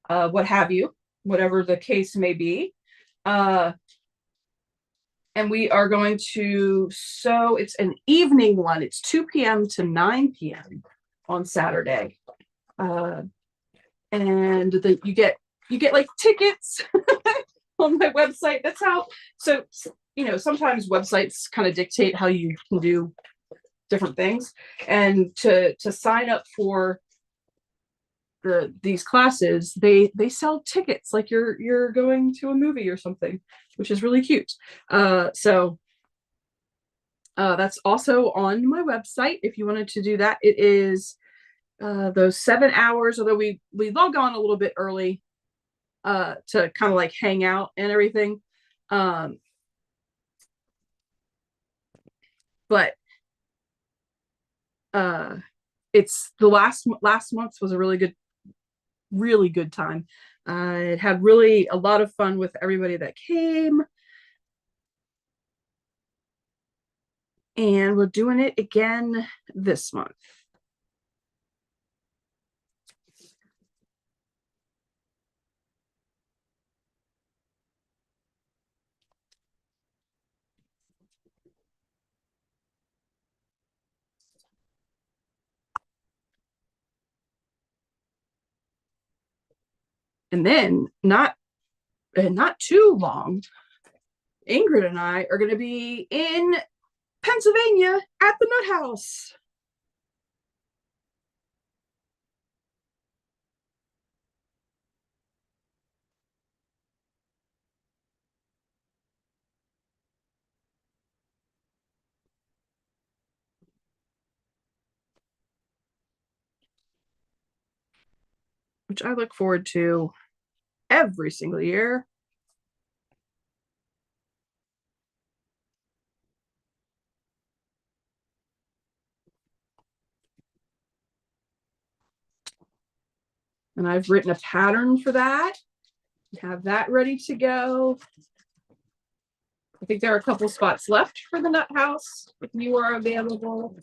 what have you, whatever the case may be. And we are going to sew. It's an evening one. It's 2 p.m. to 9 p.m. on Saturday. And you get like tickets on my website. That's how. So sometimes websites kind of dictate how you can do different things, and to sign up for these classes, they sell tickets like you're going to a movie or something, which is really cute. So that's also on my website if you wanted to do that. It is those 7 hours, although we log on a little bit early to kind of like hang out and everything. But it's the last month was a really good time. It had really a lot of fun with everybody that came. And we're doing it again this month. And then not too long, Ingrid and I are going to be in Pennsylvania at the Nut House. Which I look forward to every single year. And I've written a pattern for that. Have that ready to go. I think there are a couple spots left for the Nut House if you are available.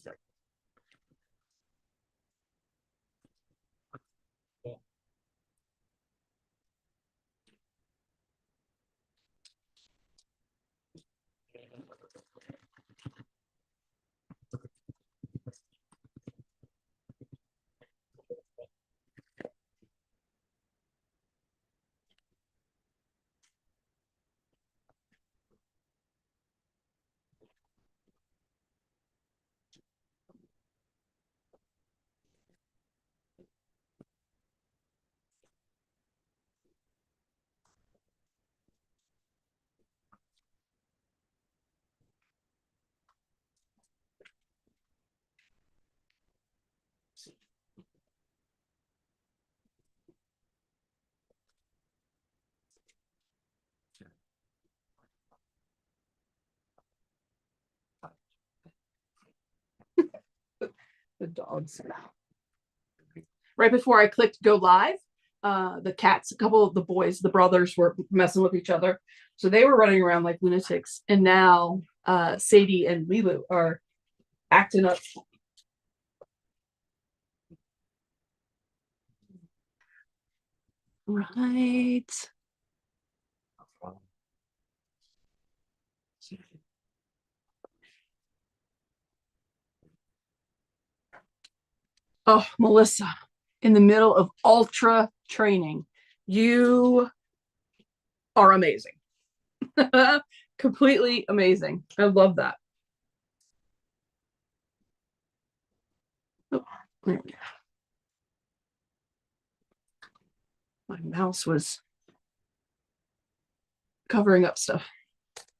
The dogs. Right before I clicked go live, the cats, a couple of the boys, the brothers, were messing with each other. So they were running around like lunatics. And now Sadie and Lilu are acting up. Right. Oh, Melissa, in the middle of ultra training, you are amazing. Completely amazing. I love that. Oh, there we go. My mouse was covering up stuff.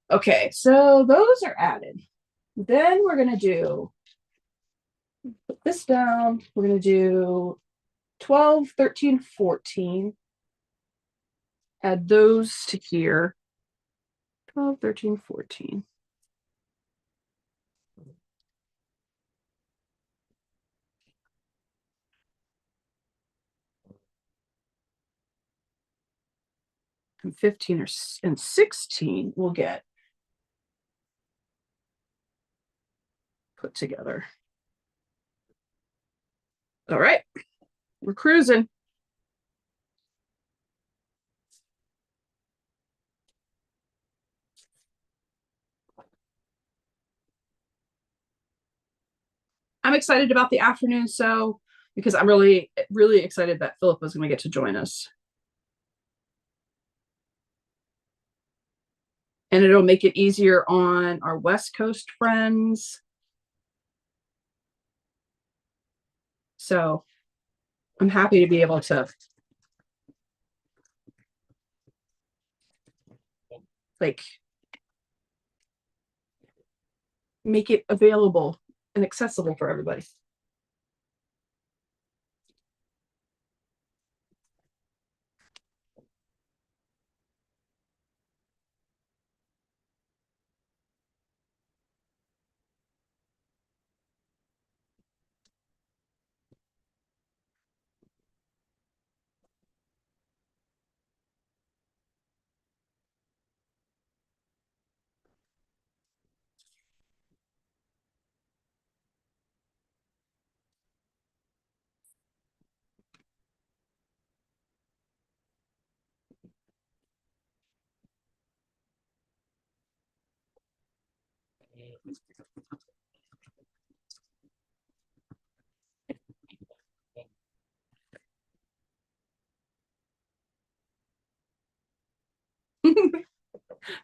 Okay, so those are added. Then we're going to put this down. We're going to do 12, 13, 14. Add those to here. 12, 13, 14. And 15 and 16 will get put together. All right. We're cruising. I'm excited about the afternoon sew because I'm really, really excited that Philip is going to get to join us. And it'll make it easier on our West Coast friends. So I'm happy to be able to like make it available and accessible for everybody.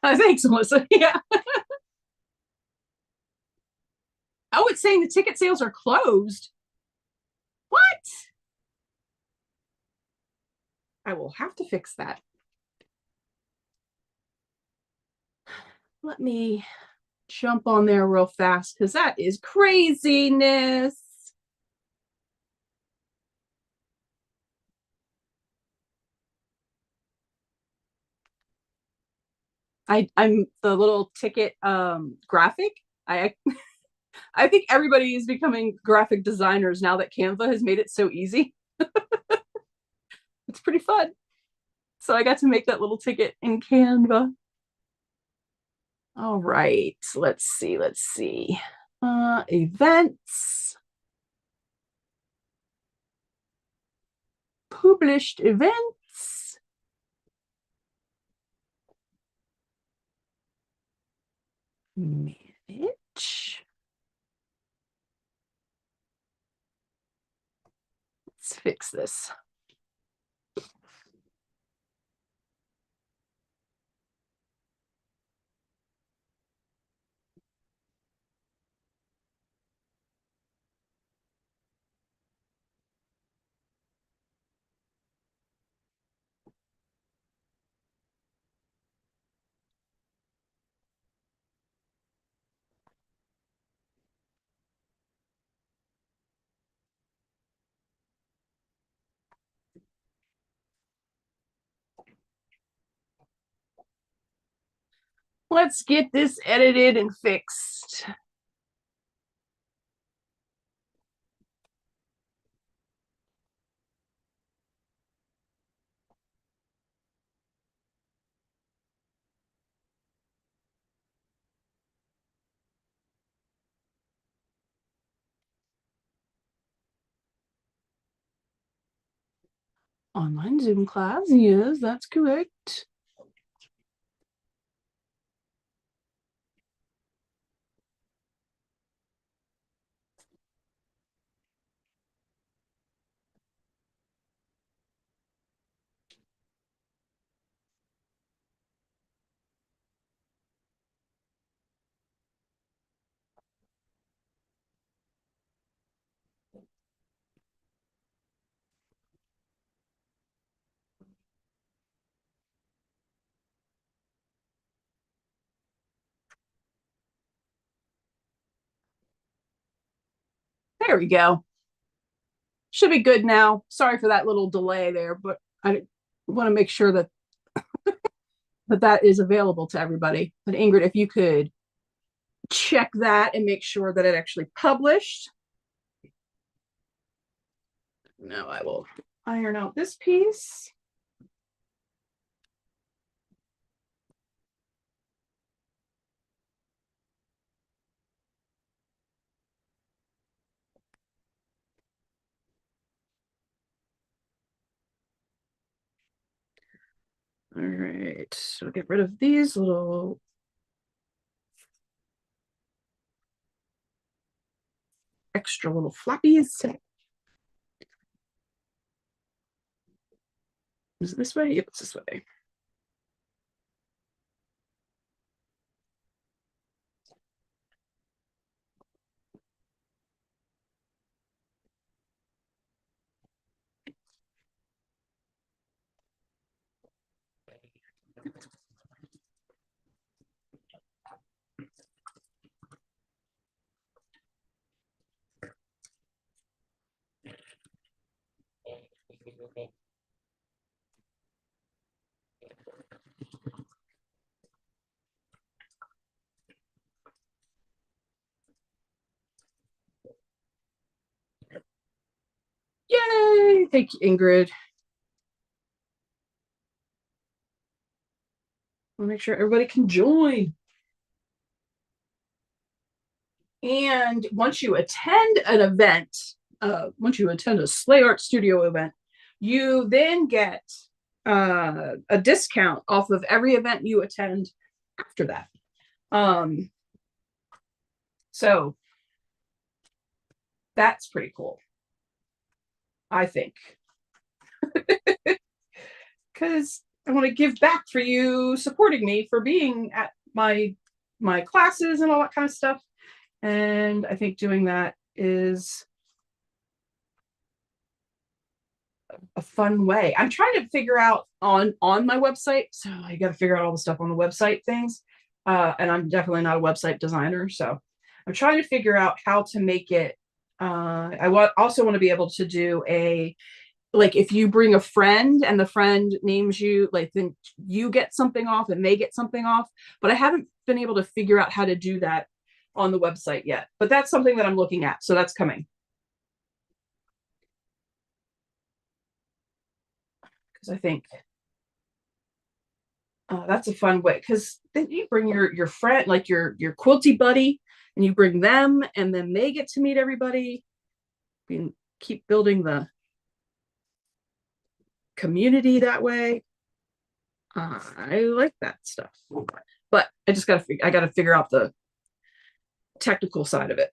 Thanks, Melissa. Yeah. Oh, it's saying the ticket sales are closed. What? I will have to fix that. Let me jump on there real fast because that is craziness. I'm the little ticket graphic. I I think everybody is becoming graphic designers now that Canva has made it so easy. It's pretty fun. So I got to make that little ticket in Canva. All right, let's see, let's see. Events. Published events. Manage. Let's fix this. Let's get this edited and fixed. Online Zoom class, yes, that's correct. There we go. Should be good now. Sorry for that little delay there, but I want to make sure that that is available to everybody. But Ingrid, if you could check that and make sure that it actually published. Now I will iron out this piece. All right, so get rid of these little extra little floppies. Is it this way? Yep, it's this way. Yay! Thank you, Ingrid. I'll make sure everybody can join. And once you attend an event, once you attend a SleighArts studio event, you then get a discount off of every event you attend after that. So that's pretty cool, I think. Because I want to give back for you supporting me for being at my classes and all that kind of stuff. And I think doing that is a fun way. I'm trying to figure out on my website. So I got to figure out all the stuff on the website things. And I'm definitely not a website designer. So I'm trying to figure out how to make it. I also want to be able to do like if you bring a friend and the friend names you, like then you get something off and they get something off. But I haven't been able to figure out how to do that on the website yet. But that's something that I'm looking at. So that's coming. Because I think that's a fun way, because then you bring your friend, like your quilty buddy, and you bring them, and then they get to meet everybody. You can keep building the community that way. I like that stuff, but I just gotta figure out the technical side of it.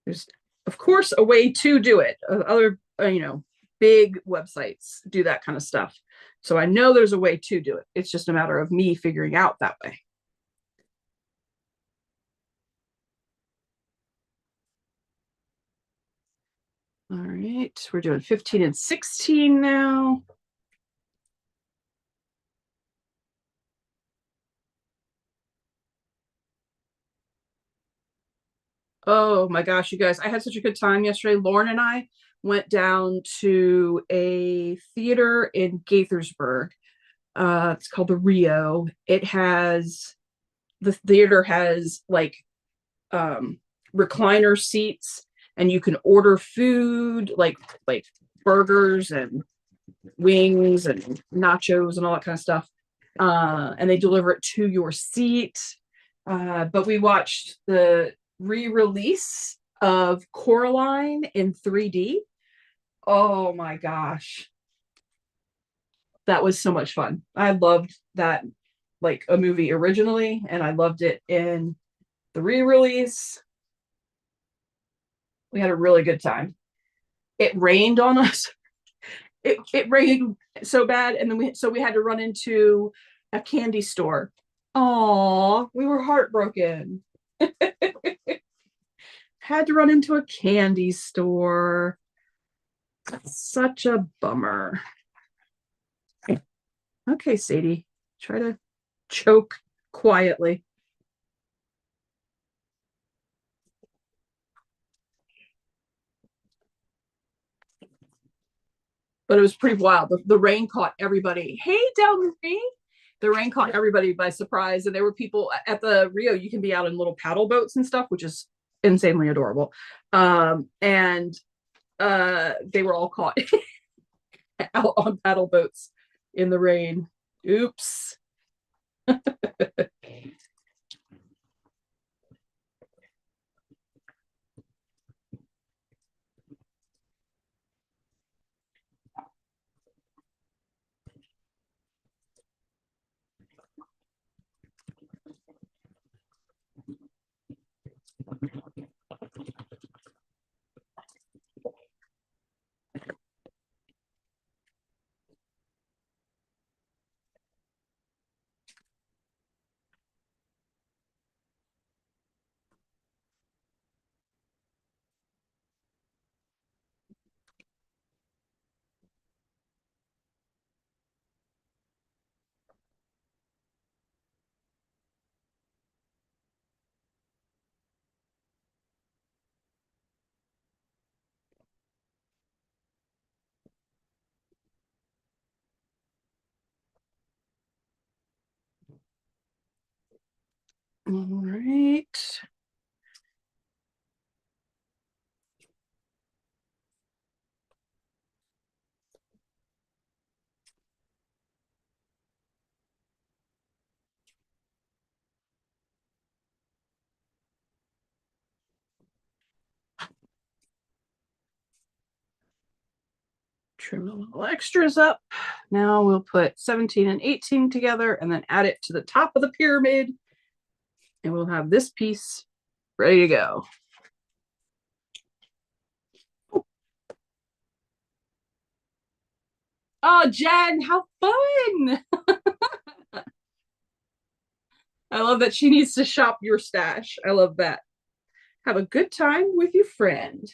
There's of course a way to do it. Other big websites do that kind of stuff, so I know there's a way to do it. It's just a matter of me figuring out that way. All right, we're doing 15 and 16 now. Oh my gosh, you guys, I had such a good time yesterday. Lauren and I went down to a theater in Gaithersburg. It's called the Rio. The theater has like recliner seats, and you can order food like burgers and wings and nachos and all that kind of stuff. And they deliver it to your seat. But we watched the re-release of Coraline in 3D. Oh my gosh. That was so much fun. I loved that, like a movie originally, and I loved it in the re-release. We had a really good time. It rained on us. It rained so bad, and then we had to run into a candy store. Oh, we were heartbroken. Had to run into a candy store. That's such a bummer. Okay, Sadie, try to choke quietly. But it was pretty wild. The rain caught everybody. Hey, Del Marie. The rain caught everybody by surprise. And there were people at the Rio. You can be out in little paddle boats and stuff, which is insanely adorable. And they were all caught out on paddle boats in the rain. Oops. All right. Trim the little extras up. Now we'll put 17 and 18 together and then add it to the top of the pyramid. And we'll have this piece ready to go. Oh, Jen, how fun! I love that she needs to shop your stash. I love that. Have a good time with your friend.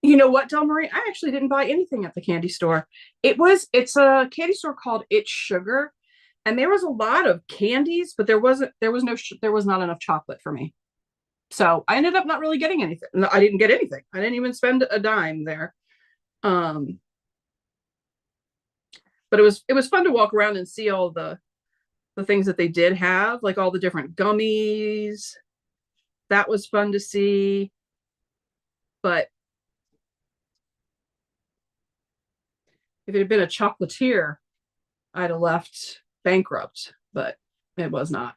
You know what, Del Marie? I actually didn't buy anything at the candy store. It's a candy store called It's Sugar, and there was a lot of candies, but there was not enough chocolate for me. So I ended up not really getting anything. No, I didn't get anything. I didn't even spend a dime there. Um, but it was fun to walk around and see all the things that they did have, like all the different gummies. That was fun to see. But if it had been a chocolatier, I'd have left bankrupt, but it was not.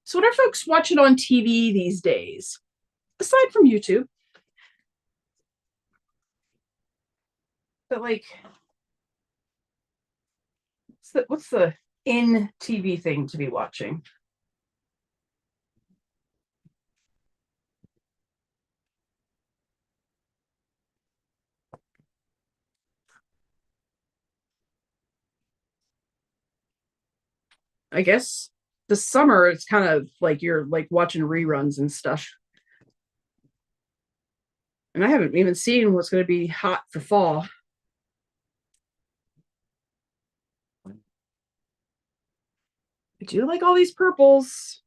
So, what are folks watching on TV these days, aside from YouTube? But like, what's the in TV thing to be watching? I guess the summer it's kind of like you're like watching reruns and stuff. And I haven't even seen what's going to be hot for fall. I do like all these purples.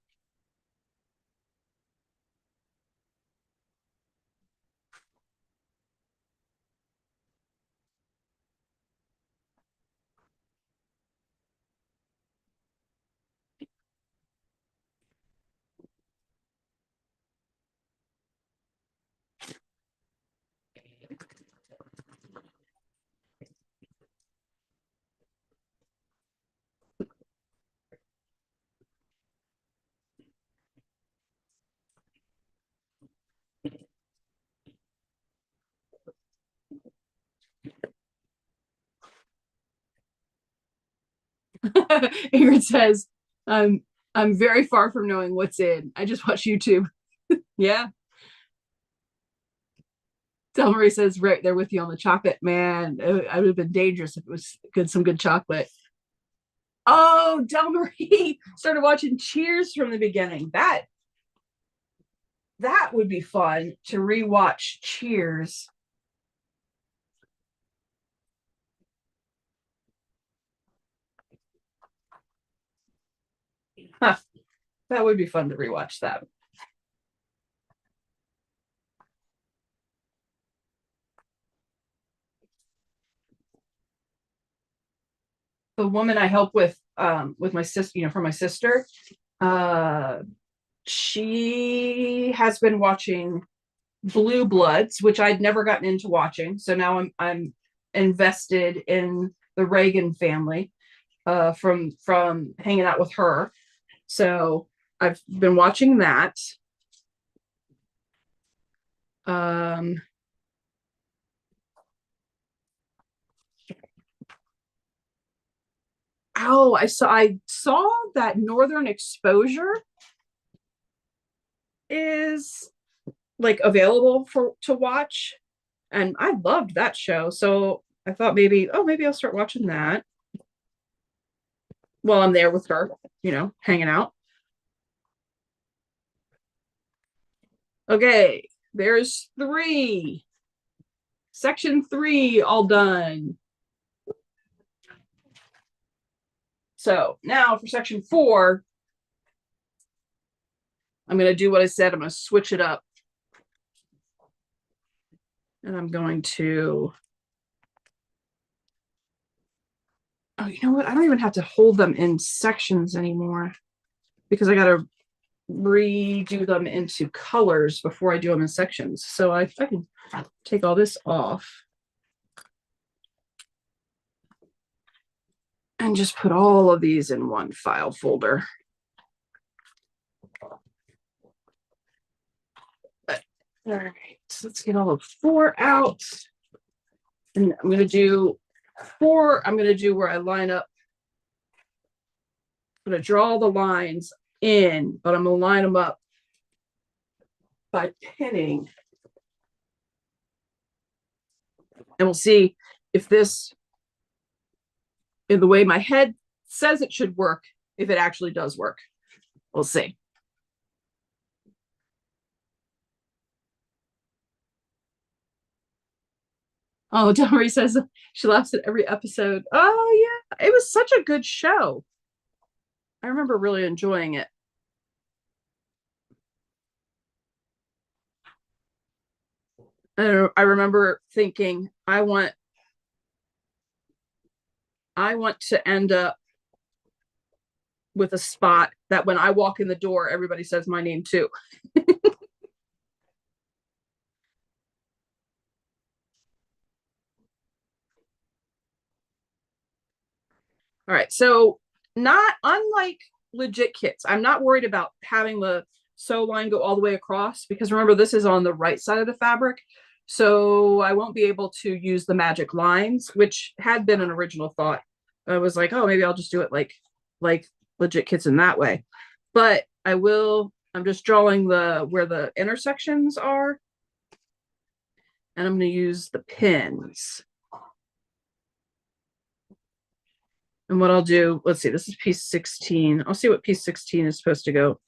Ingrid says, I'm very far from knowing what's in. I just watch YouTube. Yeah. Del Marie says, right there with you on the chocolate. Man, I would have been dangerous if it was some good chocolate. Oh, Del Marie started watching Cheers from the beginning. That would be fun to rewatch Cheers. Huh, that would be fun to rewatch that. The woman I help with my sister, for my sister, uh, she has been watching Blue Bloods, which I'd never gotten into watching. So now I'm invested in the Reagan family from hanging out with her. So I've been watching that. Um, oh, I saw that Northern Exposure is like available for to watch, and I loved that show. So I thought maybe I'll start watching that while I'm there with her, hanging out. Okay, there's three. Section 3 all done. So now for section 4, I'm going to do what I said. I'm going to switch it up. And I'm going to, oh, you know what? I don't even have to hold them in sections anymore because I got to redo them into colors before I do them in sections. So I can take all this off and just put all of these in one file folder. All right, so let's get all of 4 out. And I'm going to do 4. I'm going to do where I line up. I'm going to draw the lines in, but I'm going to line them up by pinning. And we'll see if this, in the way my head says it should work, if it actually does work. We'll see. Oh, Dory says she laughs at every episode. Oh, yeah. It was such a good show. I remember really enjoying it. I remember thinking, I want to end up with a spot that when I walk in the door, everybody says my name too. All right. So not unlike legit kits, I'm not worried about having the sew line go all the way across because remember, this is on the right side of the fabric. So I won't be able to use the magic lines, which had been an original thought. I was like, oh, maybe I'll just do it like legit kits in that way. But I'm just drawing where the intersections are. And I'm going to use the pins. And what I'll do, let's see, this is piece 16. I'll see what piece 16 is supposed to go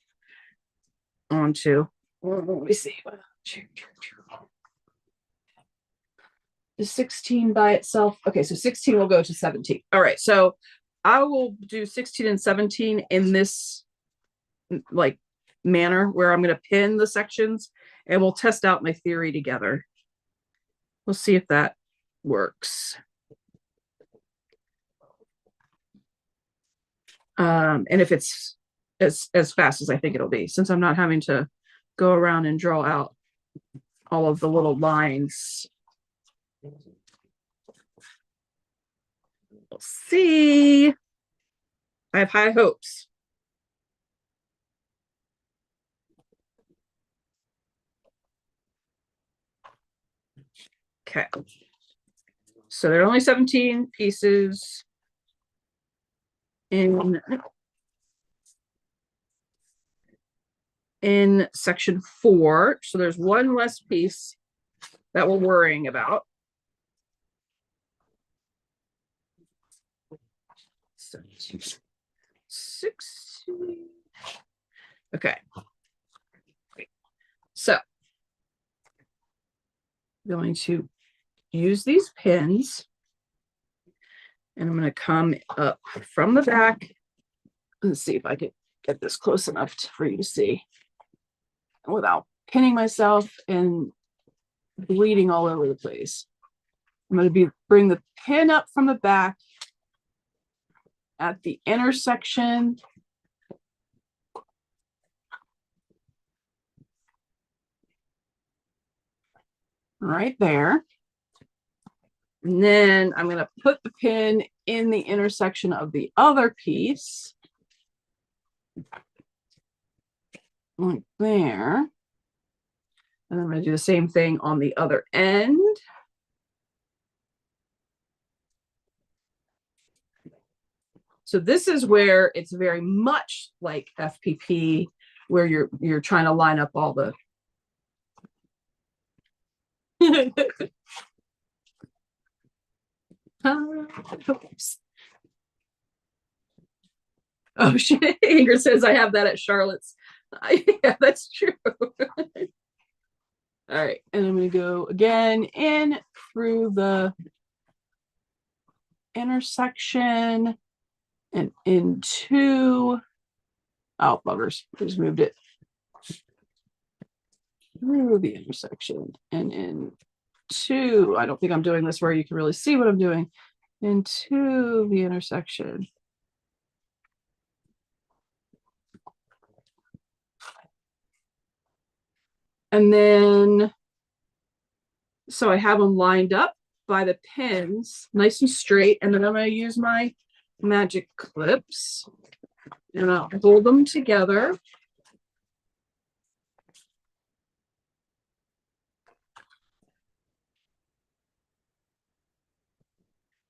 onto. Let me see. Is 16 by itself? Okay, so 16 will go to 17. All right, so I will do 16 and 17 in this like manner where I'm going to pin the sections and we'll test out my theory together. We'll see if that works. And if it's as fast as I think it'll be, since I'm not having to go around and draw out all of the little lines. We'll see. I have high hopes. Okay. So there are only 17 pieces in section 4. So there's one less piece that we're worrying about. Okay. So I'm going to use these pins and I'm going to come up from the back. Let's see if I can get this close enough for you to see without pinning myself and bleeding all over the place. I'm going to bring the pin up from the back at the intersection right there. And then I'm going to put the pin in the intersection of the other piece. Like there. And I'm going to do the same thing on the other end. So this is where it's very much like FPP, where you're trying to line up all the Oh shit, Ingrid says I have that at Charlotte's. Yeah, that's true. All right, and I'm going to go again in through the intersection and into, oh, buggers, I just moved it. Through the intersection and into, I don't think I'm doing this where you can really see what I'm doing, into the intersection. And then, so I have them lined up by the pins, nice and straight. And then I'm going to use my magic clips and I'll hold them together.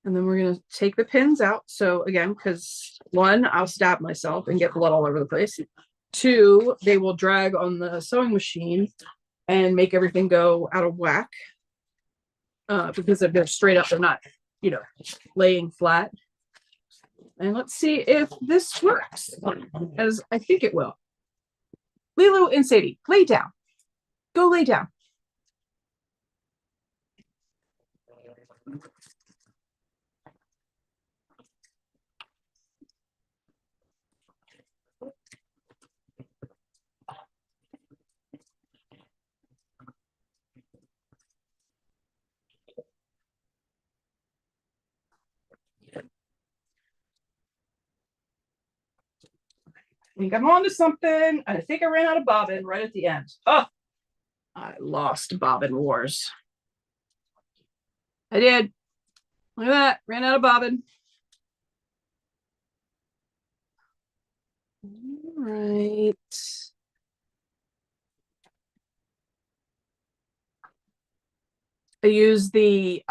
And then we're going to take the pins out. So again, because one, I'll stab myself and get blood all over the place. Two, they will drag on the sewing machine and make everything go out of whack. Because if they're straight up, they're not, laying flat. And let's see if this works, as I think it will. Lilo and Sadie, lay down. Go lay down. I think I'm on to something. I think I ran out of bobbin right at the end. Oh, I lost bobbin wars. I did. Look at that. Ran out of bobbin. All right. I use the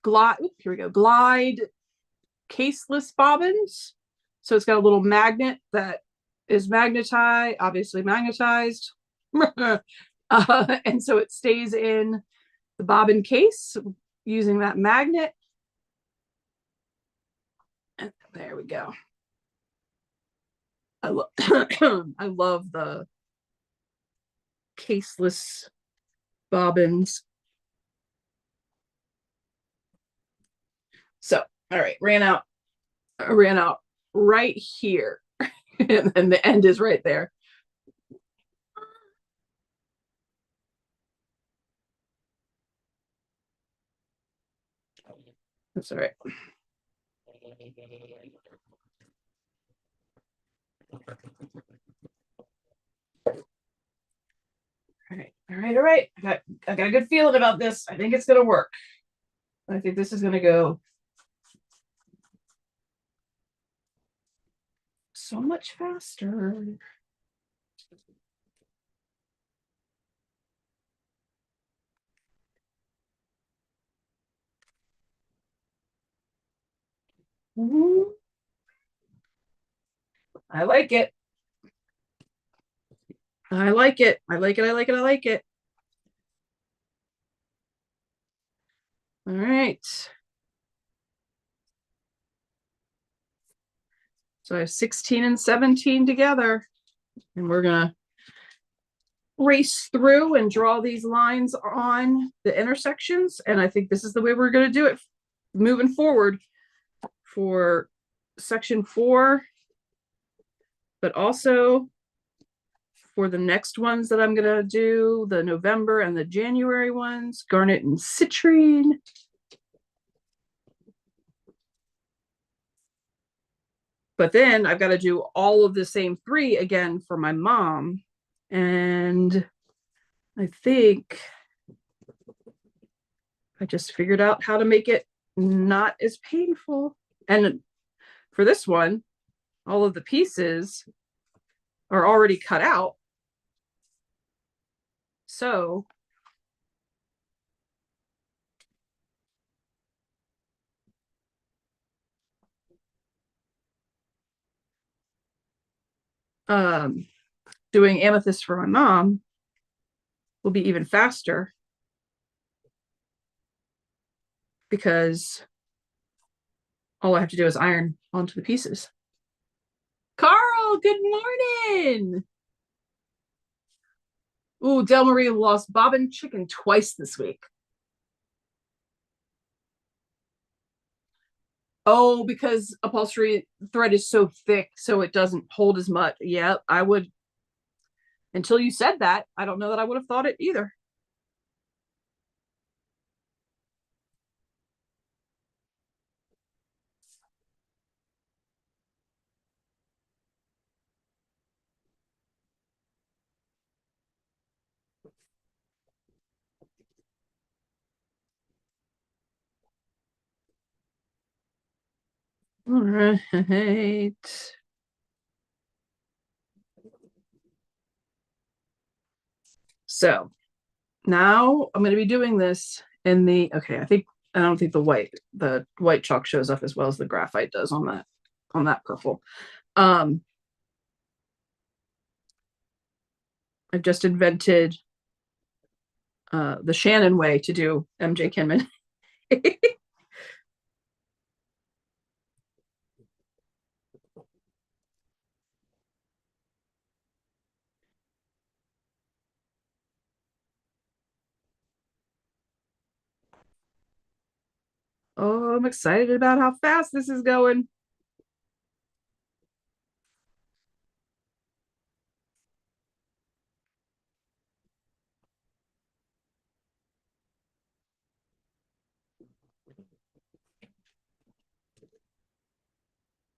glide caseless bobbins. So it's got a little magnet that is magnetized, obviously magnetized. And so it stays in the bobbin case using that magnet. And there we go. I love the caseless bobbins. So, all right, ran out right here. And then the end is right there. That's all right. All right. I got a good feeling about this. I think it's gonna work. I think this is gonna go so much faster. I like it. I like it. I like it. I like it. I like it. All right. So I have 16 and 17 together. And we're gonna race through and draw these lines on the intersections. And I think this is the way we're gonna do it moving forward for section 4, but also for the next ones that I'm gonna do, the November and the January ones, Garnet and Citrine. But then I've got to do all of the same 3 again for my mom. And I think I just figured out how to make it not as painful. And for this one, all of the pieces are already cut out. So doing Amethyst for my mom will be even faster because all I have to do is iron onto the pieces. Carl, good morning. Ooh, Del Marie lost bobbin chicken twice this week. Oh, because upholstery thread is so thick, so it doesn't hold as much. Yeah, I would. Until you said that, I don't know that I would have thought it either. All right. So now I'm going to be doing this in the, okay, I don't think the white chalk shows up as well as the graphite does on that purple. I've just invented the Shannon way to do MJ Kinman. Oh, I'm excited about how fast this is going.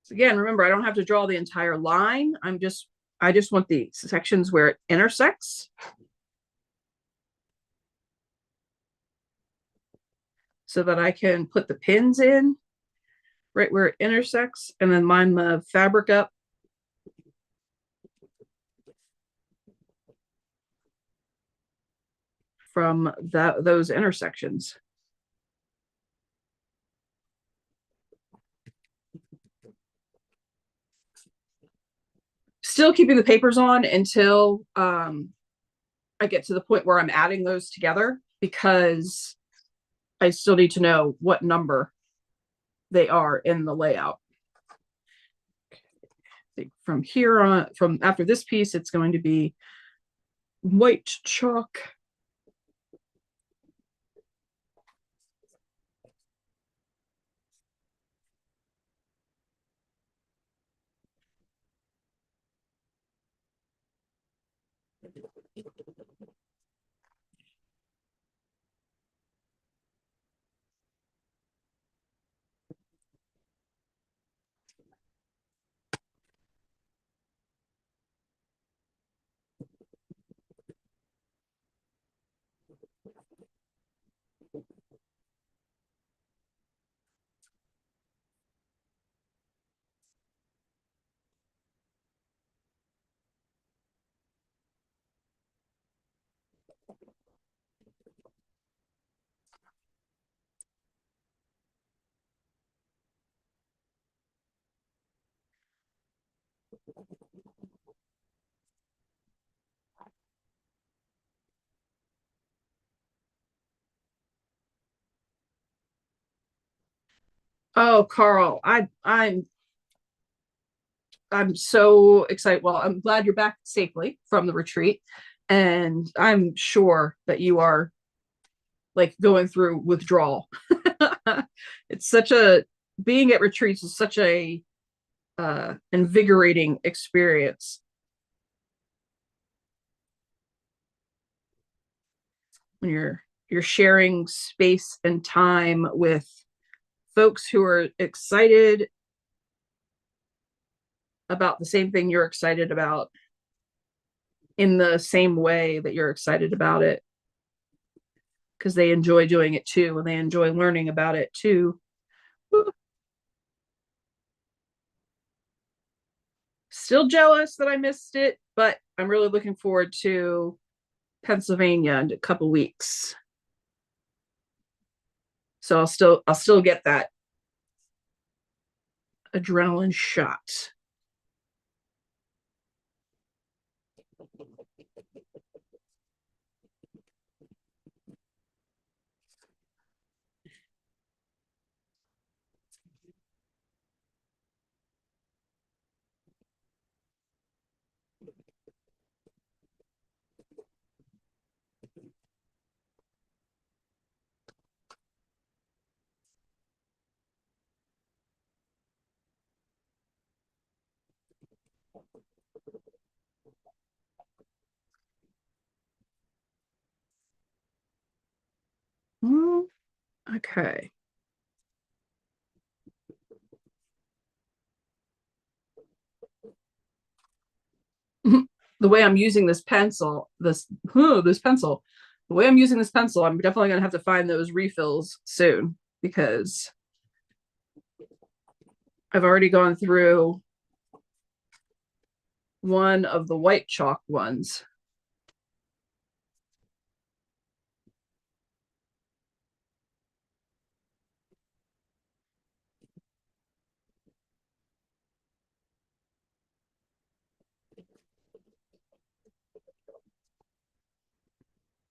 So again, remember, I don't have to draw the entire line. I just want the sections where it intersects. So that I can put the pins in right where it intersects and then line the fabric up from those intersections. Still keeping the papers on until I get to the point where I'm adding those together because I still need to know what number they are in the layout. From here on, from after this piece, it's going to be white chalk. Oh, Carl, I'm I'm so excited. Well, I'm glad you're back safely from the retreat. And I'm sure that you are like going through withdrawal. It's such a being at retreats is such a invigorating experience when you're sharing space and time with folks who are excited about the same thing you're excited about in the same way that you're excited about it because they enjoy doing it too and they enjoy learning about it too. Still jealous that I missed it, but I'm really looking forward to Pennsylvania in a couple weeks. So I'll still get that adrenaline shot. Okay. The way I'm using this pencil, this pencil, the way I'm using this pencil, I'm definitely gonna have to find those refills soon because I've already gone through one of the white chalk ones.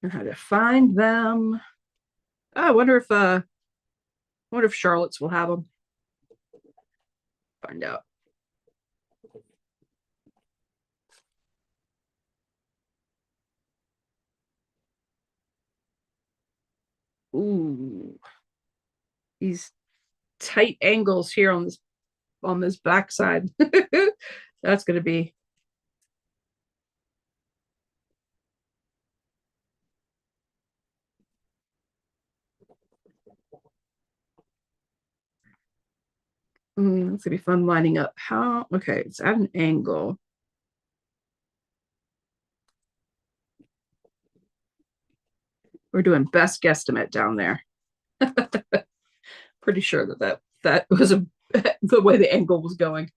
I had to find them. Oh, I wonder if Charlotte's will have them. Find out. Ooh, these tight angles here on this backside. That's gonna be it's gonna be fun lining up. How okay, it's at an angle. We're doing best guesstimate down there. Pretty sure that was the way the angle was going.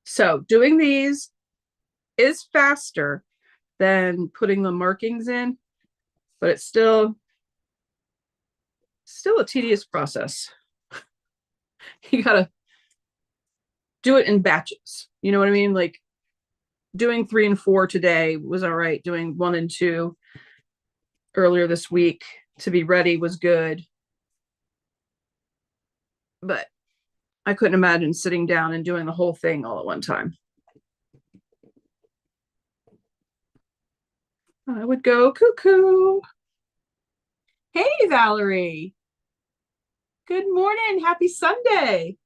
So doing these is faster than putting the markings in, but it's still a tedious process. You gotta do it in batches. You know what I mean? Like doing 3 and 4 today was all right. Doing 1 and 2 earlier this week to be ready was good. But I couldn't imagine sitting down and doing the whole thing all at one time. I would go cuckoo. Hey, Valerie. Good morning. Happy Sunday.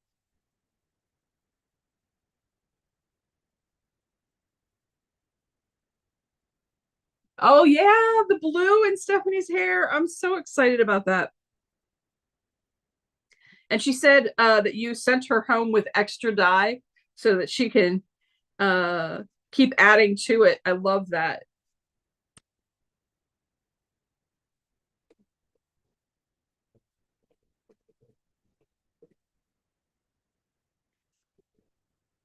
Oh, yeah, the blue in Stephanie's hair. I'm so excited about that. And she said that you sent her home with extra dye so that she can uh, keep adding to it. I love that.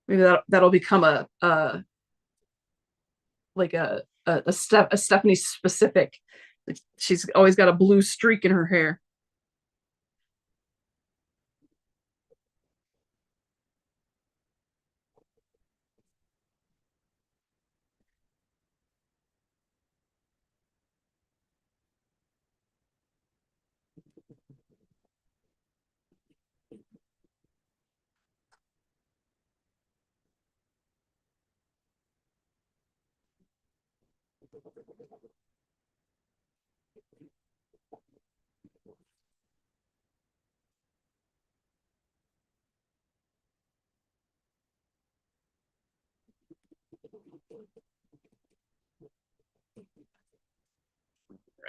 Maybe that'll become a like a Stephanie specific. She's always got a blue streak in her hair.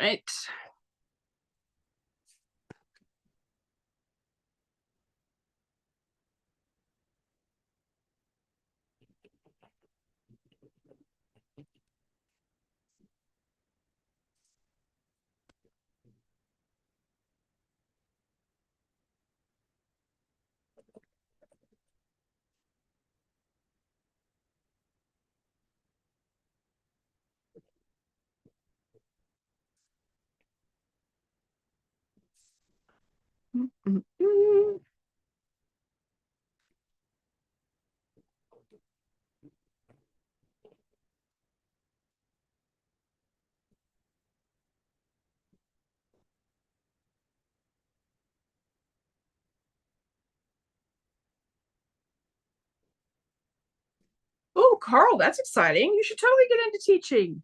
Right. Oh, Carl, that's exciting. You should totally get into teaching.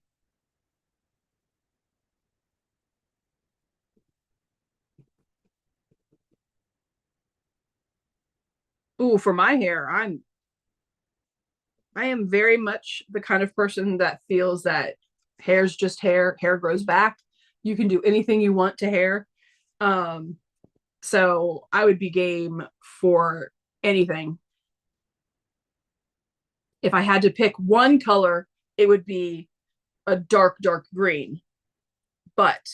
Oh, for my hair, I am very much the kind of person that feels that hair's just hair, hair grows back. You can do anything you want to hair. Um, so I would be game for anything. If I had to pick one color, it would be a dark, dark green. But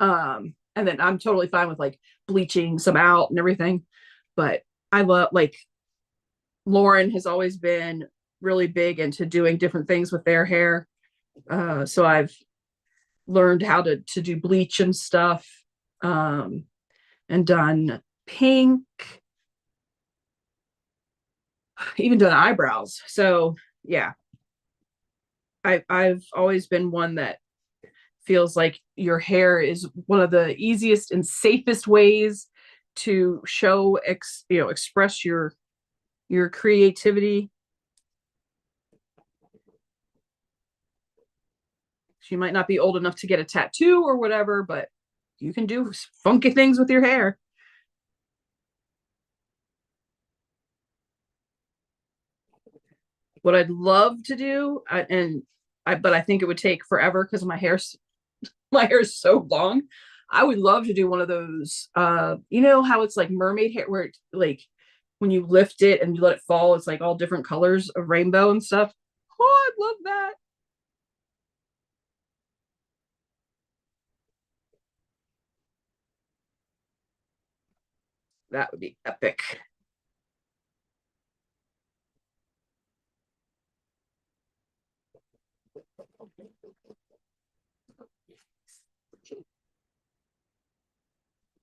and then I'm totally fine with like bleaching some out and everything. But I love like Lauren has always been really big into doing different things with their hair. So I've learned how to do bleach and stuff, um, and done pink, even done eyebrows. So yeah, I've always been one that feels like your hair is one of the easiest and safest ways to show express your creativity. She might not be old enough to get a tattoo or whatever, but you can do funky things with your hair. What I'd love to do, but I think it would take forever because my hair is so long. I would love to do one of those. You know how it's like mermaid hair, where it's like when you lift it and you let it fall, it's like all different colors of rainbow and stuff. Oh, I'd love that. That would be epic.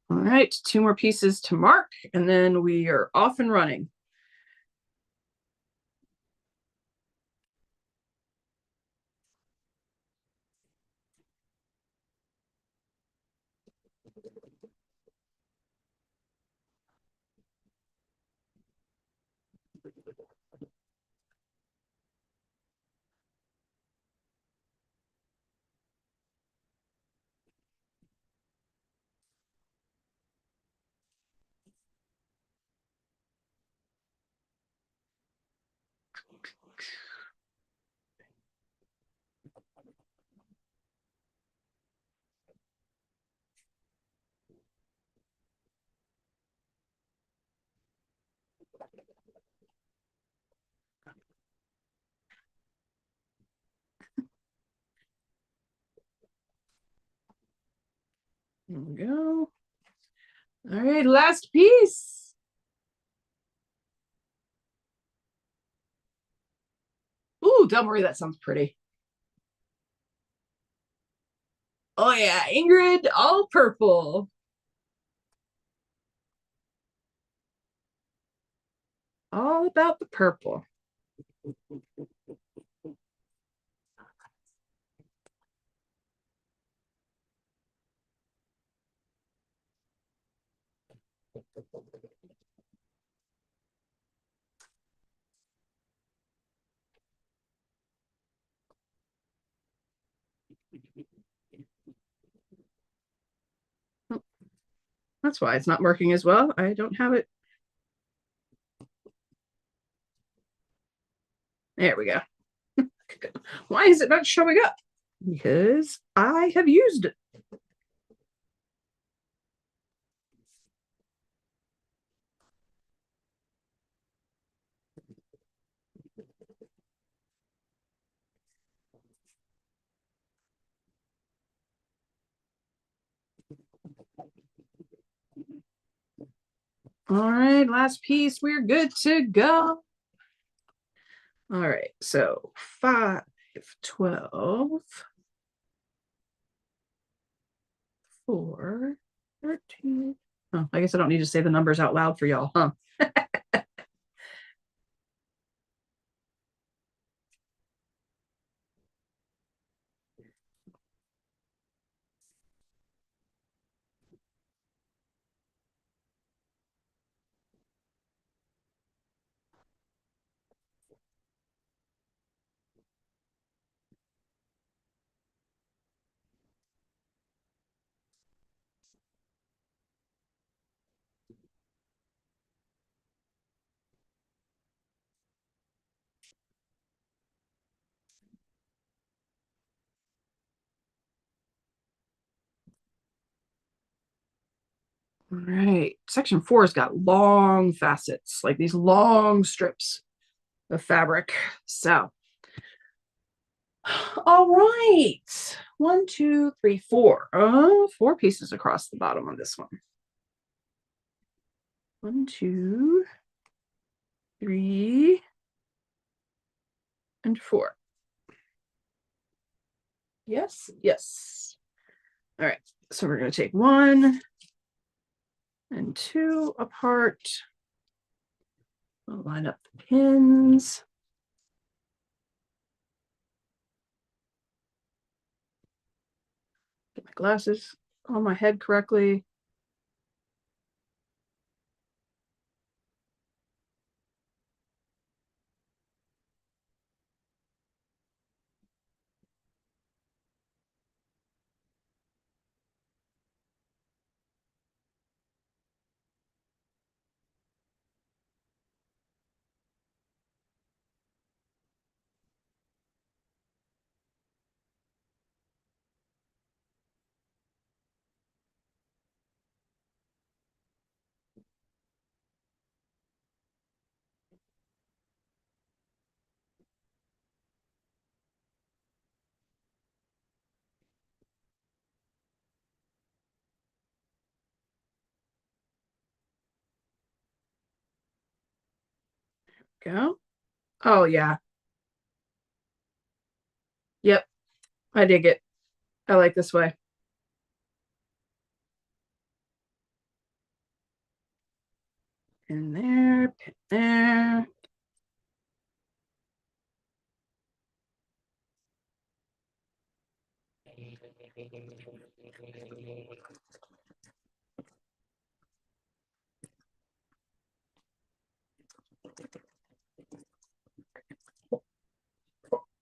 All right, two more pieces to mark, and then we are off and running. There we go. All right, last piece. Ooh, don't worry, that sounds pretty. Oh yeah, Ingrid, all purple. All about the purple. Oh, that's why it's not working as well. I don't have it. There we go. Why is it not showing up? Because I have used it. All right, last piece. We're good to go. All right, so 5, 12, 4, 13. Oh, I guess I don't need to say the numbers out loud for y'all, huh? All right, section 4 has got long facets, like these long strips of fabric. So, all right, 1, 2, 3, 4. 4 pieces across the bottom on this one. 1, 2, 3, and 4. Yes, yes. All right, so we're going to take 1 and 2 apart. We'll line up the pins. Get my glasses on my head correctly. Go. Oh, yeah. Yep. I dig it. I like this way. Pin there, pin there.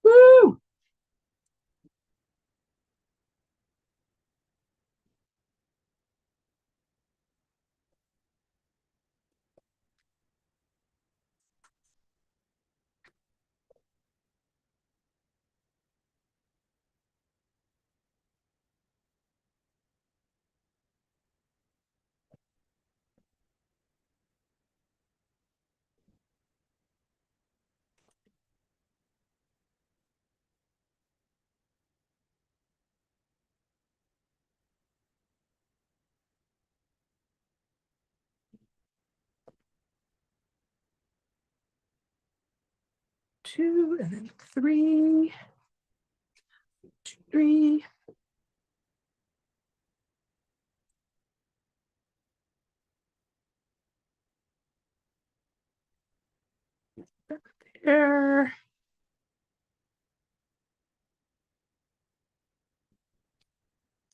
Woo! 2, and then 3, 2, 3. There.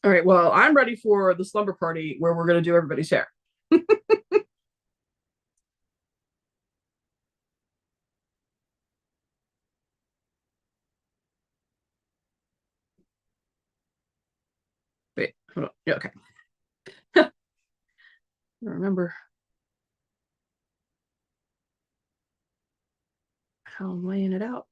All right, well, I'm ready for the slumber party where we're going to do everybody's hair. Wait, hold on. Yeah, okay. Remember how I'm laying it out.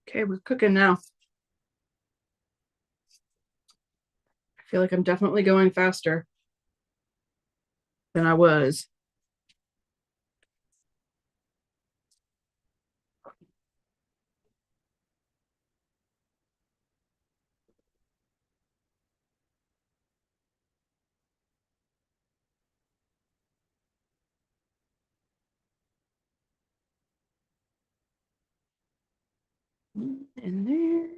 Okay, we're cooking now. I feel like I'm definitely going faster than I was. In there.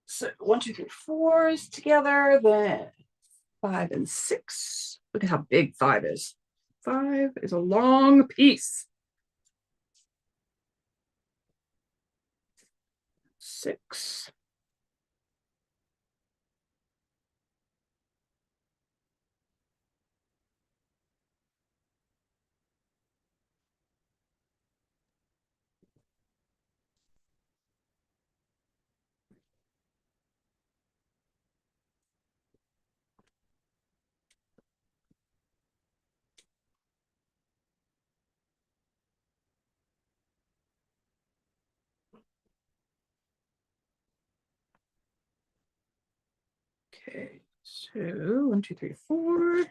So 1, 2, 3, 4 is together, then 5 and 6. Look at how big 5 is. 5 is a long piece. 6. Okay, so 1, 2, 3, 4.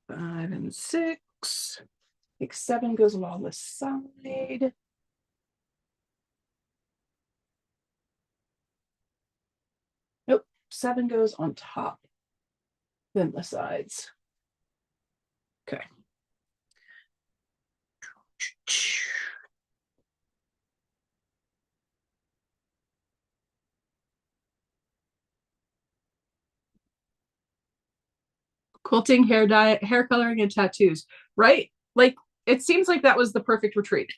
Five and 6. Like 7 goes along the side. Nope, 7 goes on top, then the sides. Okay. Quilting, hair dye, hair coloring, and tattoos, right? Like, it seems like that was the perfect retreat.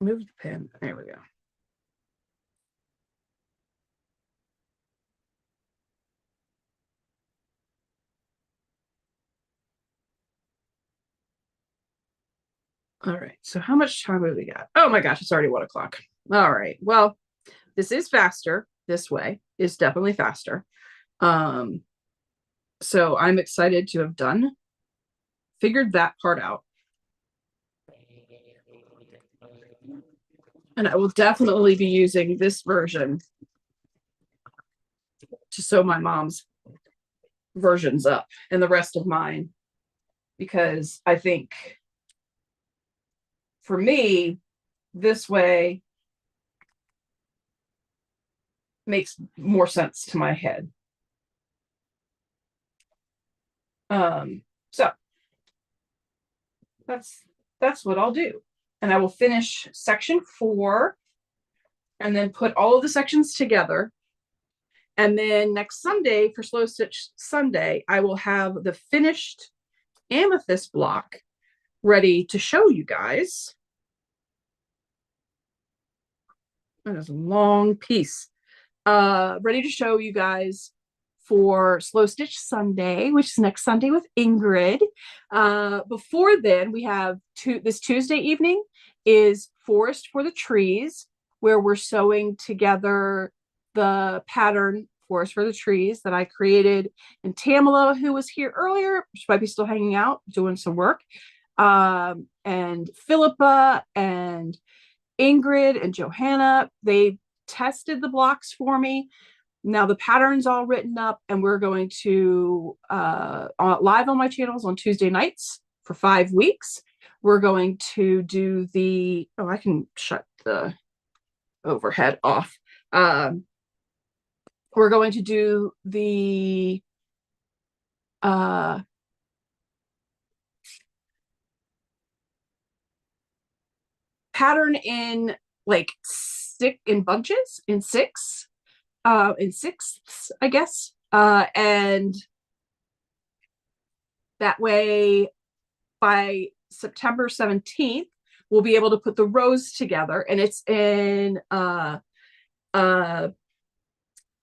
Move the pen. There we go. All right. So how much time have we got? Oh my gosh, it's already 1 o'clock. All right. Well, this is faster. This way is definitely faster. So I'm excited to have figured that part out. And I will definitely be using this version to sew my mom's versions up and the rest of mine, because I think for me, this way makes more sense to my head. So that's what I'll do. And I will finish section 4 and then put all of the sections together. And then next Sunday, for Slow Stitch Sunday, I will have the finished amethyst block ready to show you guys. That is a long piece. Ready to show you guys for Slow Stitch Sunday, which is next Sunday with Ingrid. Before then, we have this Tuesday evening is Forest for the Trees, where we're sewing together the pattern Forest for the Trees that I created. And Tamala, who was here earlier, she might be still hanging out, doing some work. And Philippa and Ingrid and Johanna, they tested the blocks for me. Now the pattern's all written up, and we're going to live on my channels on Tuesday nights for 5 weeks. We're going to do the, oh, I can shut the overhead off. We're going to do the pattern in like in bunches, in sixths, I guess. And that way by September 17th, we'll be able to put the rows together, and it's in on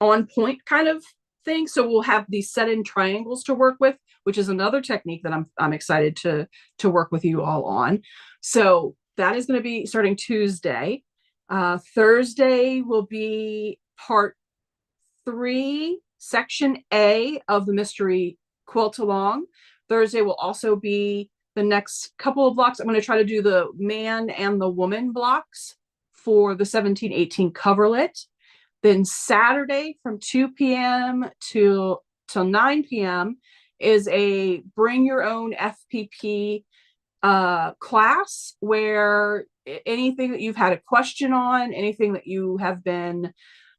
point kind of thing. So we'll have these set in triangles to work with, which is another technique that I'm excited to work with you all on. So that is going to be starting Tuesday. Thursday will be part 3, section A of the mystery quilt along. Thursday will also be the next couple of blocks. I'm going to try to do the man and the woman blocks for the 17-18 coverlet. Then Saturday from 2 p.m. till 9 p.m. is a bring your own FPP class, where anything that you've had a question on, anything that you have been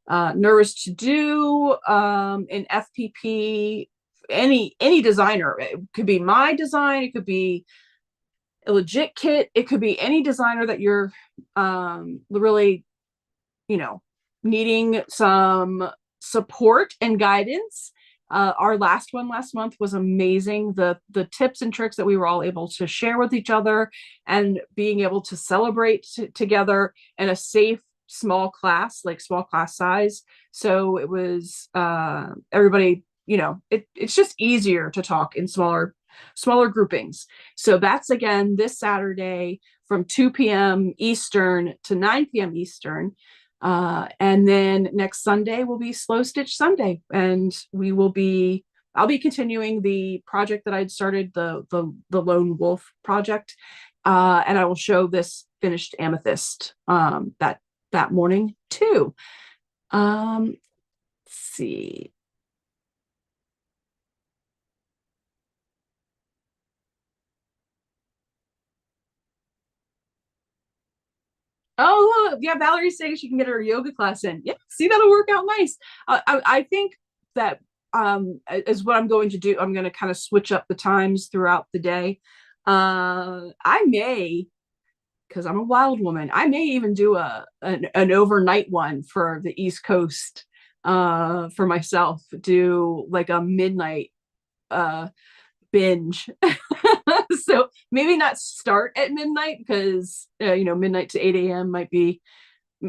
nervous to do in FPP, any designer, it could be my design, it could be a legit kit, it could be any designer that you're really, needing some support and guidance. Our last one last month was amazing. The tips and tricks that we were all able to share with each other, and being able to celebrate together in a safe small class, like small class size. So it was everybody, it's just easier to talk in smaller groupings. So that's again this Saturday from 2 p.m. Eastern to 9 p.m. Eastern. And then next Sunday will be Slow Stitch Sunday, and I'll be continuing the project that I'd started, the Lone Wolf project, and I will show this finished amethyst that morning too. Let's see. Oh, yeah, Valerie's saying she can get her yoga class in. Yeah, see, that'll work out nice. I think that is what I'm going to do. I'm going to kind of switch up the times throughout the day. I may, because I'm a wild woman, I may even do an overnight one for the East Coast for myself. Do like a midnight binge. So maybe not start at midnight because, midnight to 8 a.m. might be,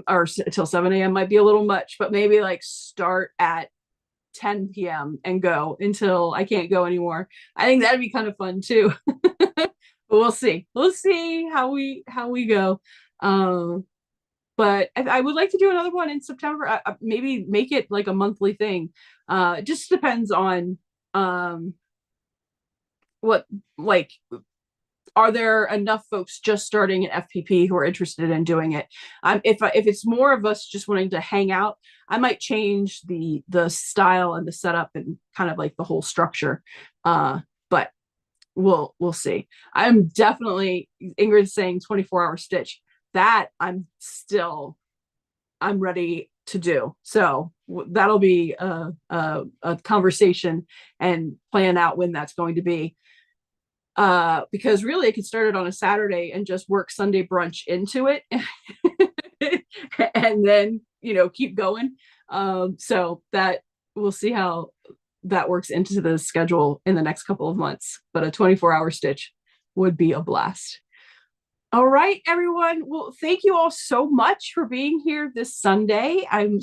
or until 7 a.m. might be a little much, but maybe like start at 10 p.m. and go until I can't go anymore. I think that'd be kind of fun too. But we'll see. We'll see how we go. But I would like to do another one in September. Maybe make it like a monthly thing. It just depends on what, like, are there enough folks just starting an FPP who are interested in doing it? If it's more of us just wanting to hang out, I might change the style and the setup and kind of like the whole structure. But we'll see. I'm definitely, Ingrid's saying 24-hour stitch. That I'm ready to do. So that'll be a conversation and plan out when that's going to be. Because really I could start it on a Saturday and just work Sunday brunch into it and then, keep going. So that we'll see how that works into the schedule in the next couple of months, but a 24-hour stitch would be a blast. All right, everyone. Well, thank you all so much for being here this Sunday. I'm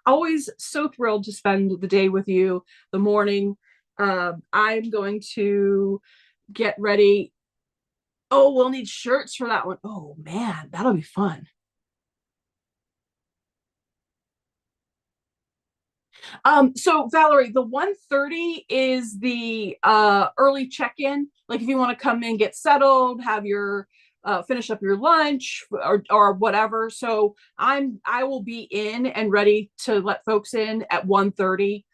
always so thrilled to spend the day with you, the morning. I'm going to get ready. Oh, we'll need shirts for that one. Oh man, that'll be fun. So Valerie, the 1:30 is the early check-in. Like if you want to come in, get settled, have your finish up your lunch or whatever. So I will be in and ready to let folks in at 1:30.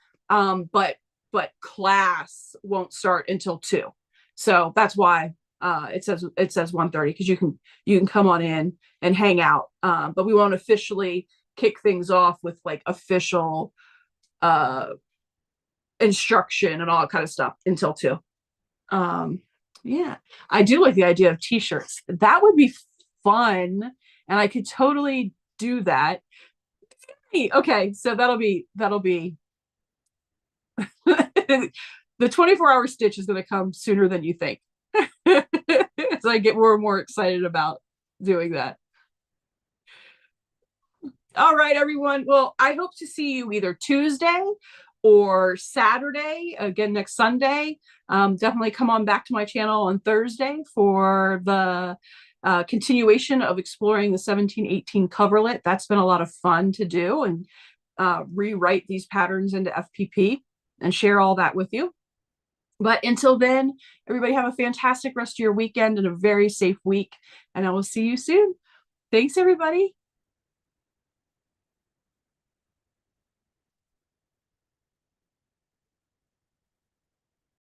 But class won't start until 2. So that's why it says 1:30, because you can come on in and hang out. But we won't officially kick things off with like official instruction and all that kind of stuff until 2. Yeah, I do like the idea of t-shirts. That would be fun, and I could totally do that. Okay, so that'll be the 24-hour stitch is going to come sooner than you think. So I get more and more excited about doing that. All right, everyone. Well, I hope to see you either Tuesday or Saturday, again next Sunday. Definitely come on back to my channel on Thursday for the continuation of exploring the 1718 coverlet. That's been a lot of fun to do, and rewrite these patterns into FPP and share all that with you. But until then, everybody have a fantastic rest of your weekend and a very safe week, and I will see you soon. Thanks, everybody.